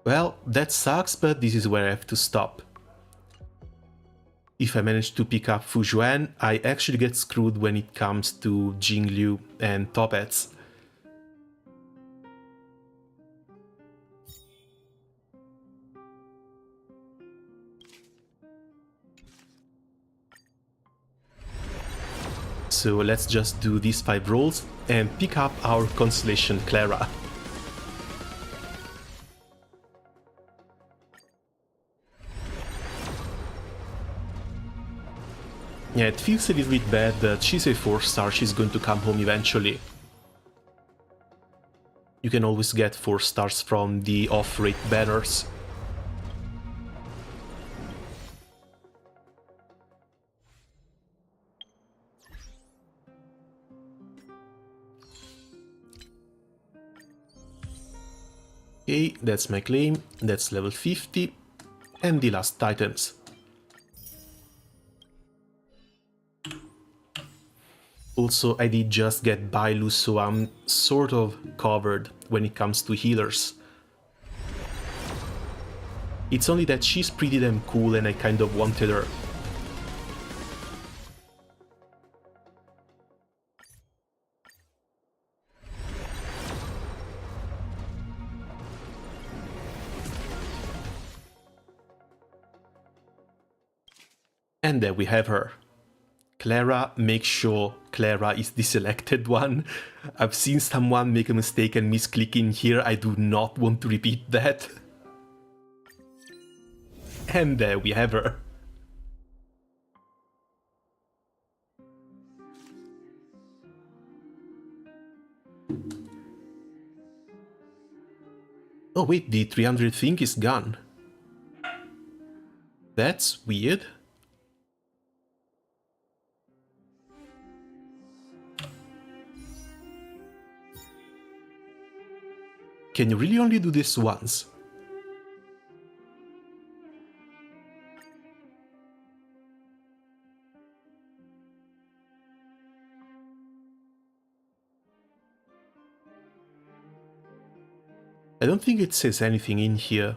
Well, that sucks, but this is where I have to stop. If I manage to pick up Fu Juan, I actually get screwed when it comes to Jingliu and top hats. So let's just do these 5 rolls and pick up our constellation Clara. Yeah, it feels a little bit bad that she's a 4-star, she's going to come home eventually. You can always get 4 stars from the off-rate banners. Okay, that's my claim, that's level 50, and the last items. Also, I did just get Bailu, so I'm sort of covered when it comes to healers. It's only that she's pretty damn cool and I kind of wanted her. And there we have her. Clara, make sure Clara is the selected one. I've seen someone make a mistake and misclick in here, I do not want to repeat that. And there we have her. Oh wait, the 300 thing is gone. That's weird. Can you really only do this once? I don't think it says anything in here.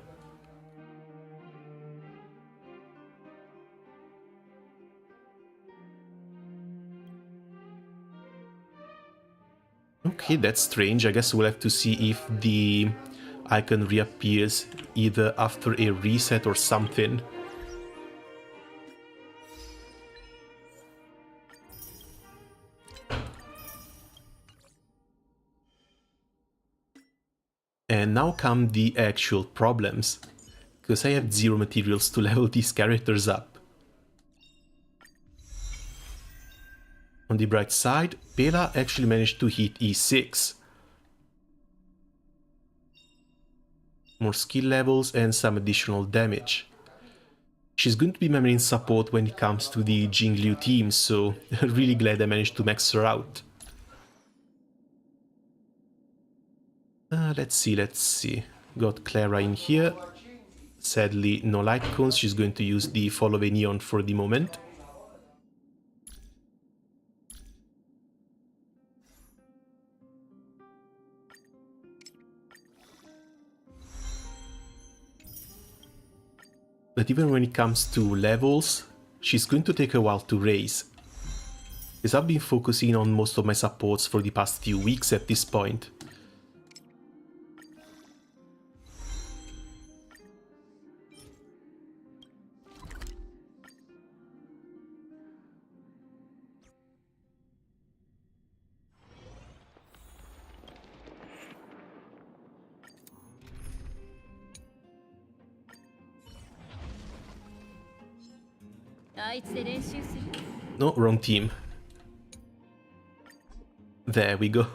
Okay, that's strange. I guess we'll have to see if the icon reappears either after a reset or something. And now come the actual problems, because I have 0 materials to level these characters up. On the bright side, Pela actually managed to hit E6. More skill levels and some additional damage. She's going to be my main support when it comes to the Jingliu team, so really glad I managed to max her out. Let's see. Got Clara in here. Sadly, no light cones, she's going to use the Follow the Neon for the moment. But even when it comes to levels, she's going to take a while to raise. Because I've been focusing on most of my supports for the past few weeks at this point. No, wrong team. There we go.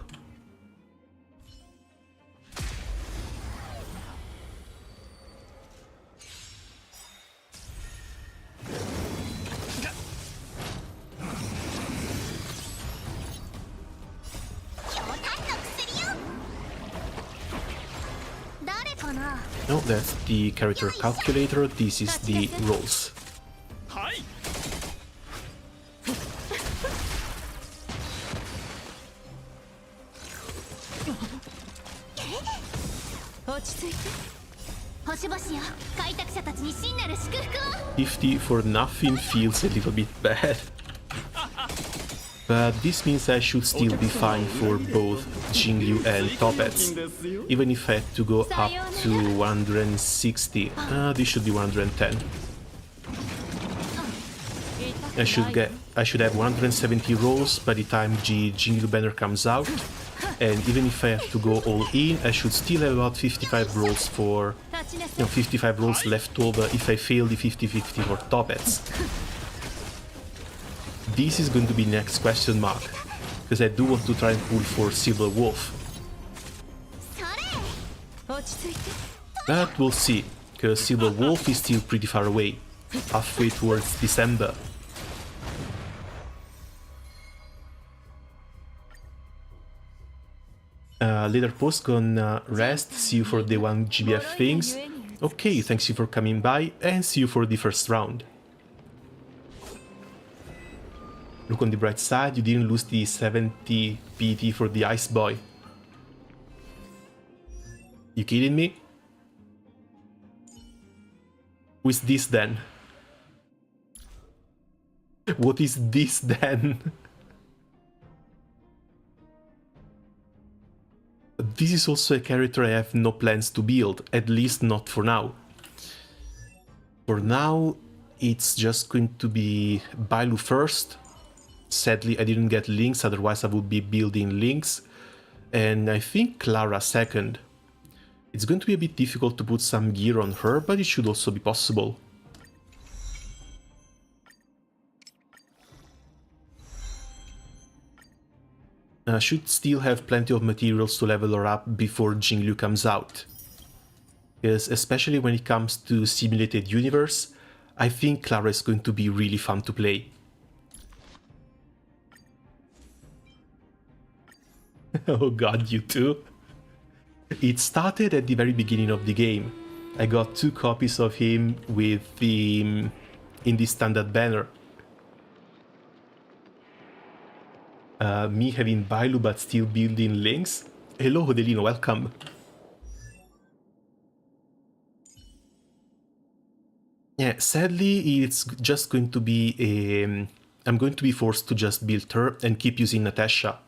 No, that's the character calculator, this is the rolls. $50 for nothing feels a little bit bad. But this means I should still be fine for both Jingliu and Toppets. Even if I had to go up to 160, this should be 110. I should have 170 rolls by the time the Jingliu banner comes out. And even if I have to go all in, I should still have about 55 rolls for... 55 rolls left over if I fail the 50-50 for Toppets. This is going to be next question mark, because I do want to try and pull for Silver Wolf. But we'll see, because Silver Wolf is still pretty far away, halfway towards December. Later post gonna rest, see you for day 1 GBF things. Okay, thanks you for coming by, and see you for the first round. Look on the bright side, you didn't lose the 70 PT for the Ice Boy. You kidding me? Who is this then? What is this then? This is also a character I have no plans to build, at least not for now. For now, it's just going to be Bailu first. Sadly, I didn't get Lynx, otherwise I would be building Lynx. And I think Clara second. It's going to be a bit difficult to put some gear on her, but it should also be possible. I should still have plenty of materials to level her up before Jingliu comes out. Because especially when it comes to simulated universe, I think Clara is going to be really fun to play. Oh god, you too? It started at the very beginning of the game. I got 2 copies of him with the in the standard banner. Me having Bailu but still building Lynx. Hello Hodelino, welcome. Yeah, sadly it's just going to be a... I'm going to be forced to just build her and keep using Natasha.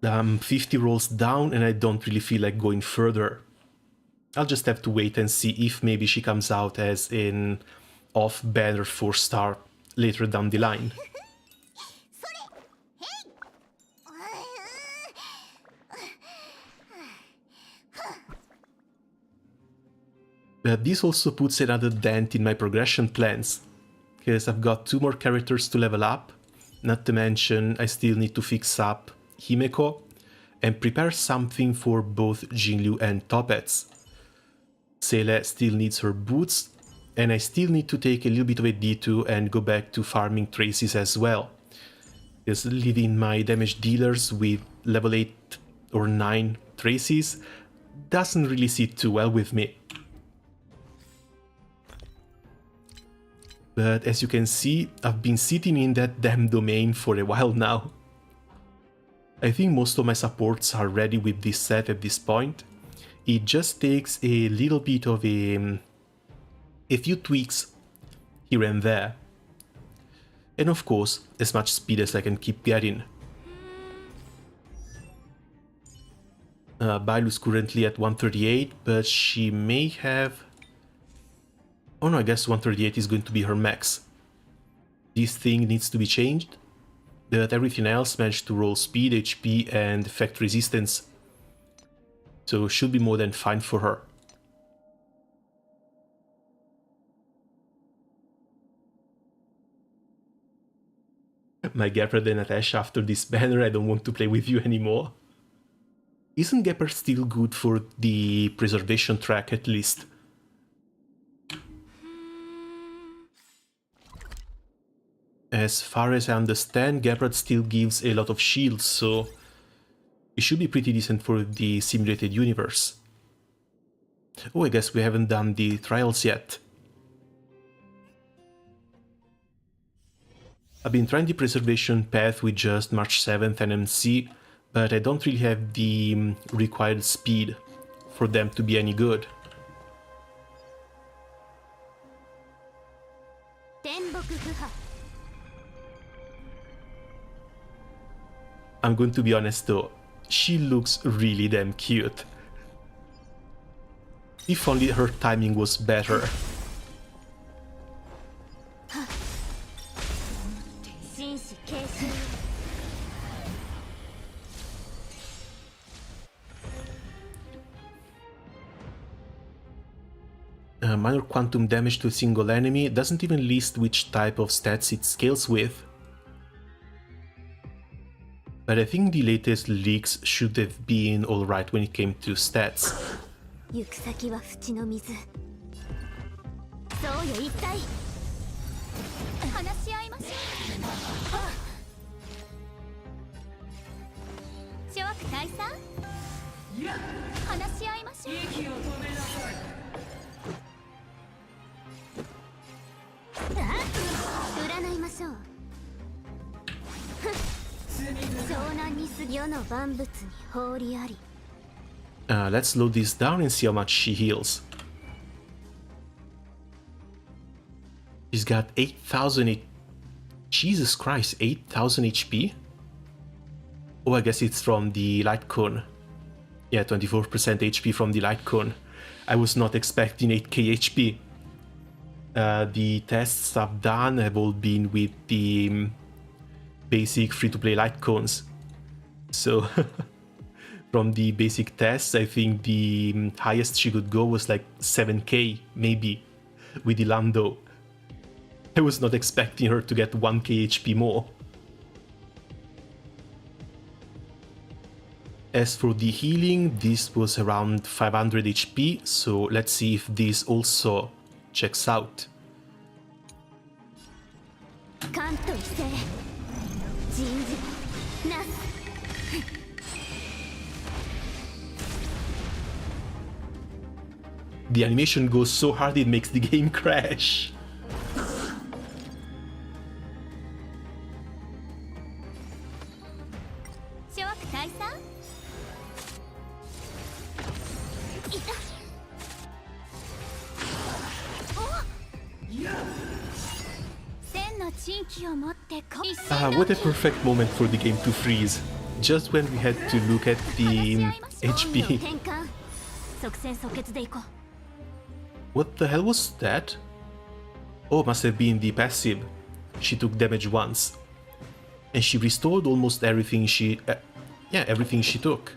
I'm 50 rolls down and I don't really feel like going further. I'll just have to wait and see if maybe she comes out as an off-banner 4-star later down the line. But this also puts another dent in my progression plans, because I've got 2 more characters to level up, not to mention I still need to fix up Himeko and prepare something for both Jingliu and Toppets. Sele still needs her boots, and I still need to take a little bit of a detour and go back to farming traces as well. Because leaving my damage dealers with level 8 or 9 traces doesn't really sit too well with me. But as you can see, I've been sitting in that damn domain for a while now. I think most of my supports are ready with this set at this point. It just takes a little bit of a few tweaks here and there. And of course, as much speed as I can keep getting. Bailu's currently at 138, but she may have... Oh no, I guess 138 is going to be her max. This thing needs to be changed, but everything else managed to roll speed, HP and effect resistance. So should be more than fine for her. My Gepard and Natasha, after this banner, I don't want to play with you anymore. Isn't Gepard still good for the preservation track, at least? As far as I understand, Gepard still gives a lot of shields, so it should be pretty decent for the simulated universe. Oh, I guess we haven't done the trials yet. I've been trying the preservation path with just March 7th and MC, but I don't really have the required speed for them to be any good. I'm going to be honest though, she looks really damn cute. If only her timing was better. Minor quantum damage to a single enemy doesn't even list which type of stats it scales with. But I think the latest leaks should have been alright when it came to stats. Let's slow this down and see how much she heals. She's got 8,000. Jesus Christ, 8,000 HP? Oh, I guess it's from the light cone. Yeah, 24% HP from the light cone. I was not expecting 8k HP. The tests I've done have all been with the basic free-to-play light cones. So, from the basic tests, I think the highest she could go was like 7k, maybe, with the Lando. I was not expecting her to get 1k HP more. As for the healing, this was around 500 HP, so let's see if this also checks out. The animation goes so hard it makes the game crash. What a perfect moment for the game to freeze, just when we had to look at the HP. What the hell was that? Oh, must have been the passive. She took damage once. And she restored almost everything she... yeah, everything she took.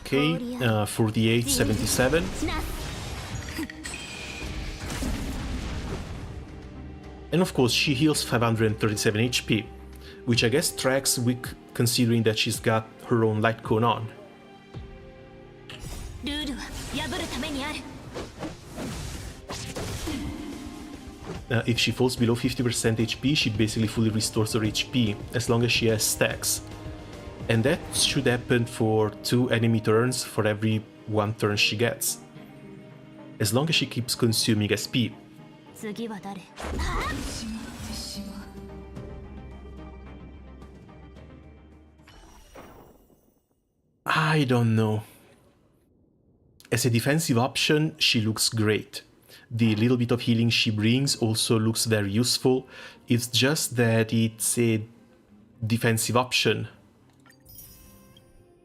Okay, 4877. And of course she heals 537 HP, which I guess tracks with considering that she's got her own light cone on. If she falls below 50% HP, she basically fully restores her HP, as long as she has stacks. And that should happen for 2 enemy turns for every 1 turn she gets. As long as she keeps consuming SP. I don't know. As a defensive option, she looks great. The little bit of healing she brings also looks very useful. It's just that it's a defensive option.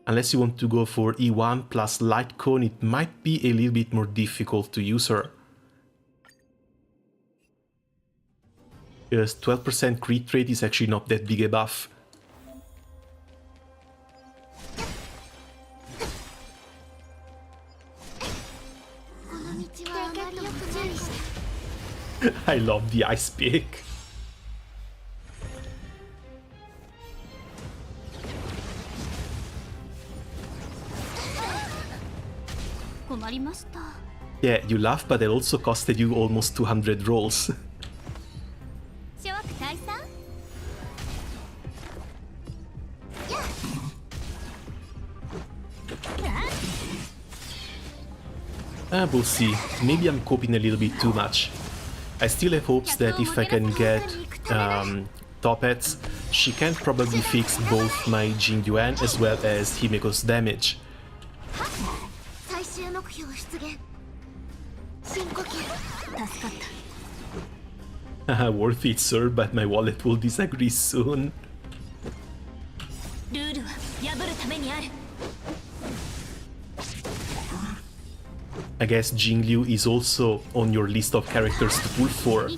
Unless you want to go for E1 plus Light Cone, it might be a little bit more difficult to use her. Because 12% crit rate is actually not that big a buff. I love the ice pick. Yeah, you laugh, but it also costed you almost 200 rolls. We'll see. Maybe I'm coping a little bit too much. I still have hopes that if I can get top hats, she can probably fix both my Jingyuan as well as Himeko's damage. Worth it, sir, but my wallet will disagree soon. I guess Jingliu is also on your list of characters to pull for.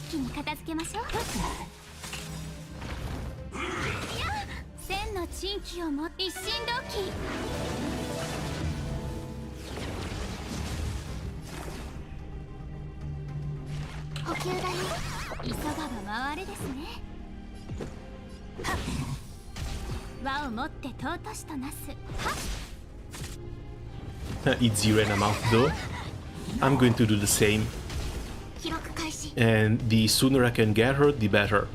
It's zero and I'm out though. I'm going to do the same. And the sooner I can get her, the better.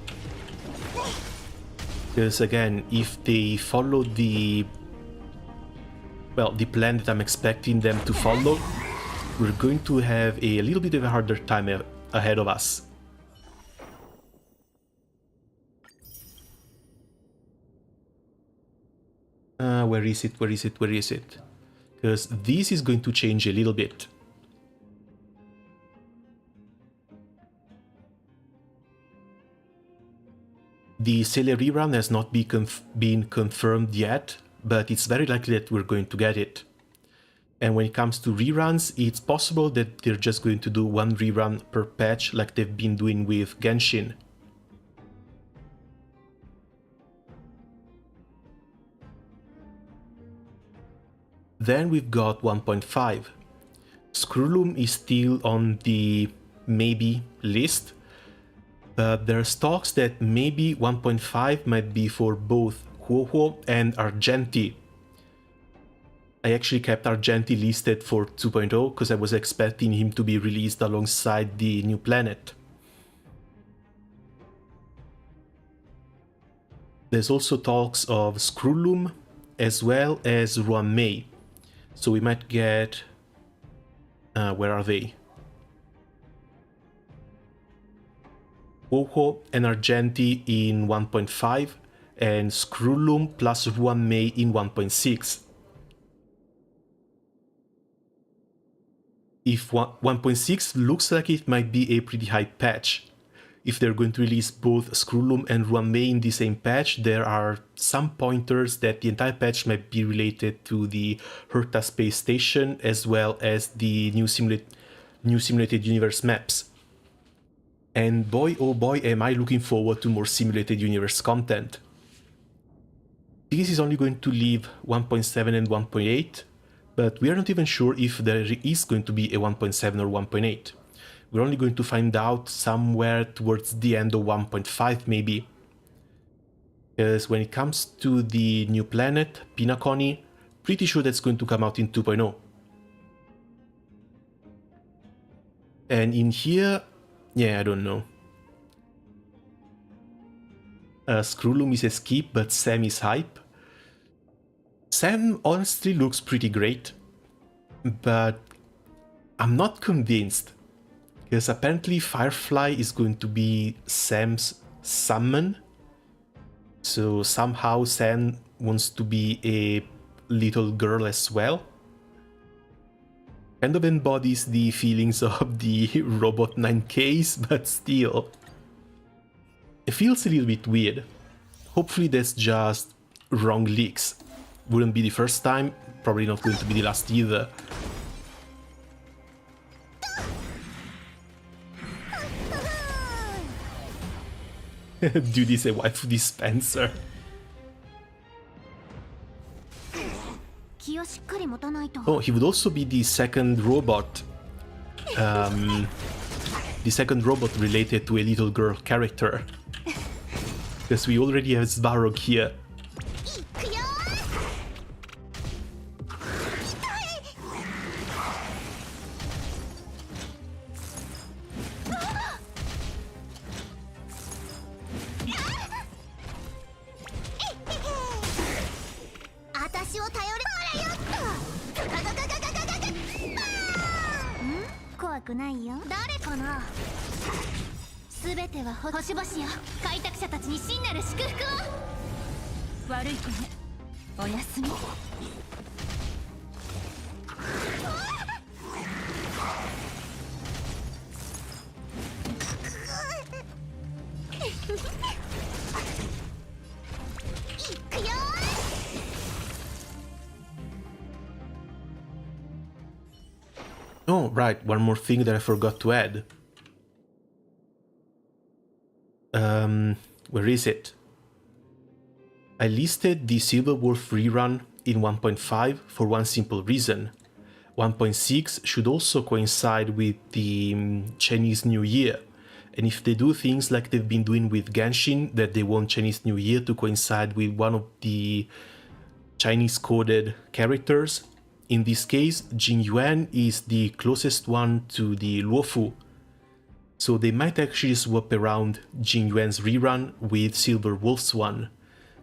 Because again, if they follow the plan that I'm expecting them to follow, we're going to have a little bit of a harder time ahead of us. Where is it? Where is it? Where is it? Because this is going to change a little bit. The Celia rerun has not been confirmed yet, but it's very likely that we're going to get it. And when it comes to reruns, it's possible that they're just going to do one rerun per patch like they've been doing with Genshin. Then we've got 1.5. Screwloom is still on the maybe list. But there's talks that maybe 1.5 might be for both Huohuo and Argenti. I actually kept Argenti listed for 2.0 because I was expecting him to be released alongside the new planet. There's also talks of Screwloom as well as Ruanmei. So we might get... where are they? Huohuo and Argenti in 1.5 and Screwloom plus Ruanmei in 1.6. If 1.6 looks like it might be a pretty high patch. If they're going to release both Screwloom and Ruanmei in the same patch, there are some pointers that the entire patch might be related to the Herta space station as well as the new simulated universe maps. And boy oh boy am I looking forward to more simulated universe content. This is only going to leave 1.7 and 1.8, but we are not even sure if there is going to be a 1.7 or 1.8. We're only going to find out somewhere towards the end of 1.5 maybe. Because when it comes to the new planet, Pinaconi, pretty sure that's going to come out in 2.0. And in here, yeah, I don't know. Screwloom is a skip, but Sam is hype. Sam honestly looks pretty great, but I'm not convinced. Because apparently Firefly is going to be Sam's summon. So somehow Sam wants to be a little girl as well. Kind of embodies the feelings of the Robot 9Ks, but still. It feels a little bit weird. Hopefully that's just wrong leaks. Wouldn't be the first time, probably not going to be the last either. Dude is a waifu dispenser. Oh, he would also be the second robot. The second robot related to a little girl character. Because we already have Svarog here. Oh, right, one more thing that I forgot to add. Where is it? I listed the Silver Wolf rerun in 1.5 for one simple reason. 1.6 should also coincide with the Chinese New Year. And if they do things like they've been doing with Genshin, that they want Chinese New Year to coincide with one of the Chinese coded characters, in this case, Jing Yuan is the closest one to the Luofu. So they might actually swap around Jing Yuan's rerun with Silver Wolf's one.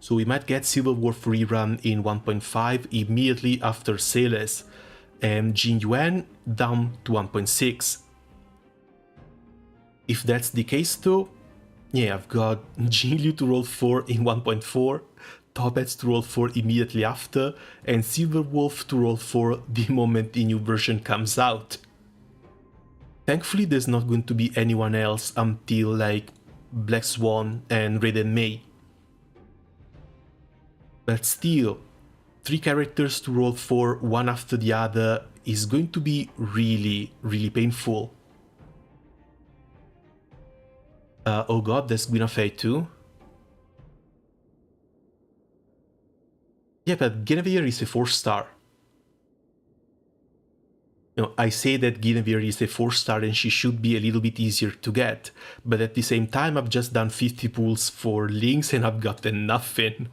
So we might get Silver Wolf rerun in 1.5 immediately after Celes, and Jing Yuan down to 1.6. If that's the case though, yeah, I've got Jing Liu to roll 4 in 1.4, Topets to roll 4 immediately after, and Silver Wolf to roll 4 the moment the new version comes out. Thankfully there's not going to be anyone else until like Black Swan and Raiden Mei. But still, 3 characters to roll 4 one after the other is going to be really, really painful. Oh god, there's Guinevere too. Yeah, but Guinevere is a 4-star. No, I say that Guinevere is a 4-star and she should be a little bit easier to get, but at the same time I've just done 50 pulls for Lynx and I've gotten nothing.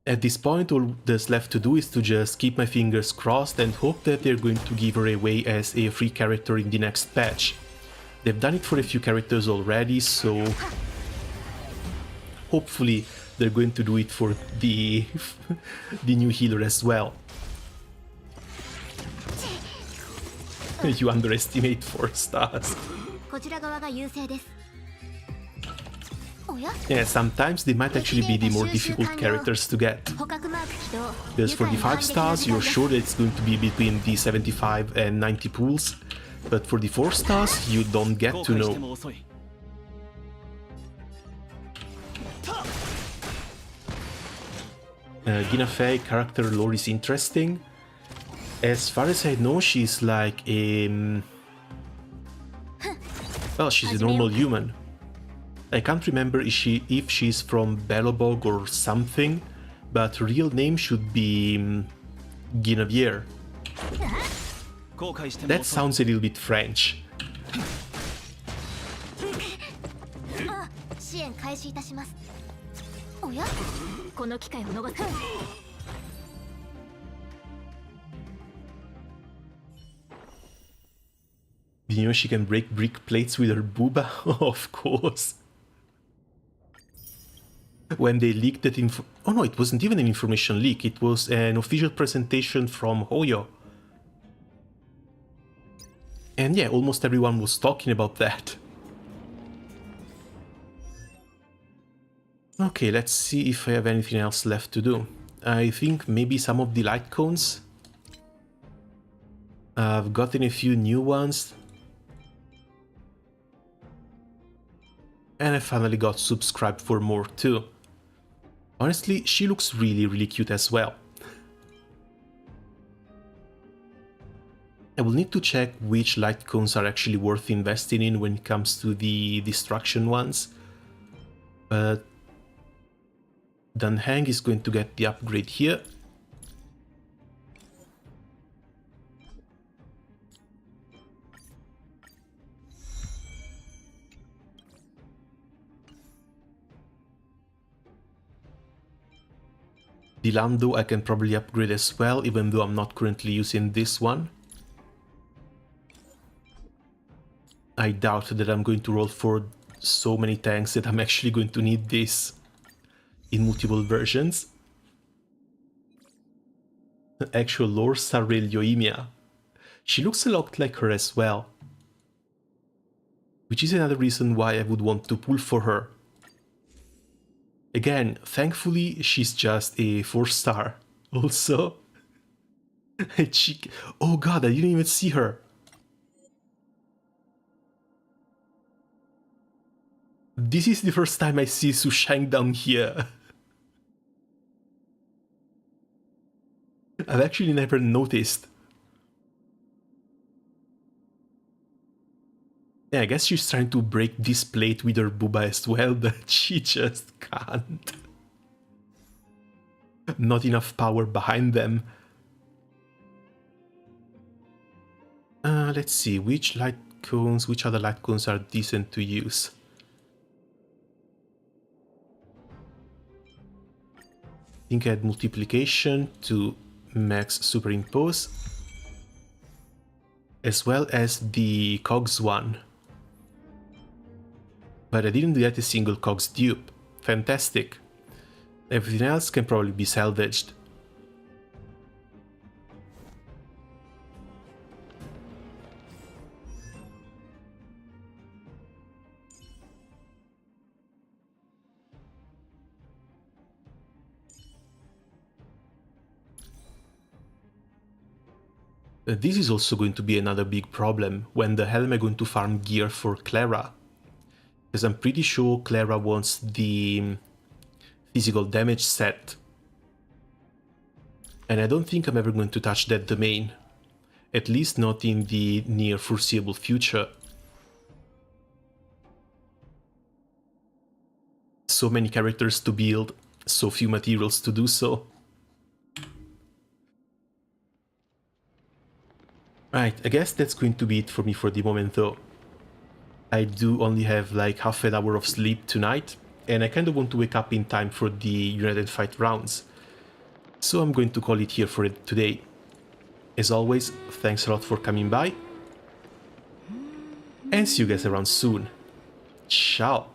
At this point all there's left to do is to just keep my fingers crossed and hope that they're going to give her away as a free character in the next patch. They've done it for a few characters already, so hopefully they're going to do it for the new healer as well. You underestimate 4 stars. Yeah, sometimes they might actually be the more difficult characters to get. Because for the 5 stars, you're sure that it's going to be between the 75 and 90 pools, but for the 4 stars, you don't get to know. Guinevere character lore is interesting. As far as I know, she's like a... well, she's a normal human. I can't remember if she's from Belobog or something, but her real name should be Guinevere. That sounds a little bit French. You know she can break brick plates with her booba? Of course. When they leaked that info... oh no, it wasn't even an information leak, it was an official presentation from Hoyo. And yeah, almost everyone was talking about that. Okay, let's see if I have anything else left to do. I think maybe some of the light cones. I've gotten a few new ones. And I finally got subscribed for more too. Honestly, she looks really cute as well. I will need to check which light cones are actually worth investing in when it comes to the destruction ones. But Dan Hang is going to get the upgrade here. The Lando I can probably upgrade as well, even though I'm not currently using this one. I doubt that I'm going to roll for so many tanks that I'm actually going to need this in multiple versions. Actual lore star Yoimiya. She looks a lot like her as well. Which is another reason why I would want to pull for her. Again, thankfully she's just a 4-star. Also, oh god, I didn't even see her. This is the first time I see Sushang down here. I've actually never noticed. Yeah, I guess she's trying to break this plate with her booba as well, but she just can't. Not enough power behind them. Let's see, which other light cones are decent to use? I think I had multiplication to max superimpose, as well as the cogs one. But I didn't get a single cogs dupe. Fantastic. Everything else can probably be salvaged. This is also going to be another big problem. When the hell am I going to farm gear for Clara? Because I'm pretty sure Clara wants the physical damage set. And I don't think I'm ever going to touch that domain. At least not in the near foreseeable future. So many characters to build, so few materials to do so. Right, I guess that's going to be it for me for the moment though. I do only have like half an hour of sleep tonight, and I kind of want to wake up in time for the United Fight rounds. So I'm going to call it here for it today. As always, thanks a lot for coming by, and see you guys around soon. Ciao!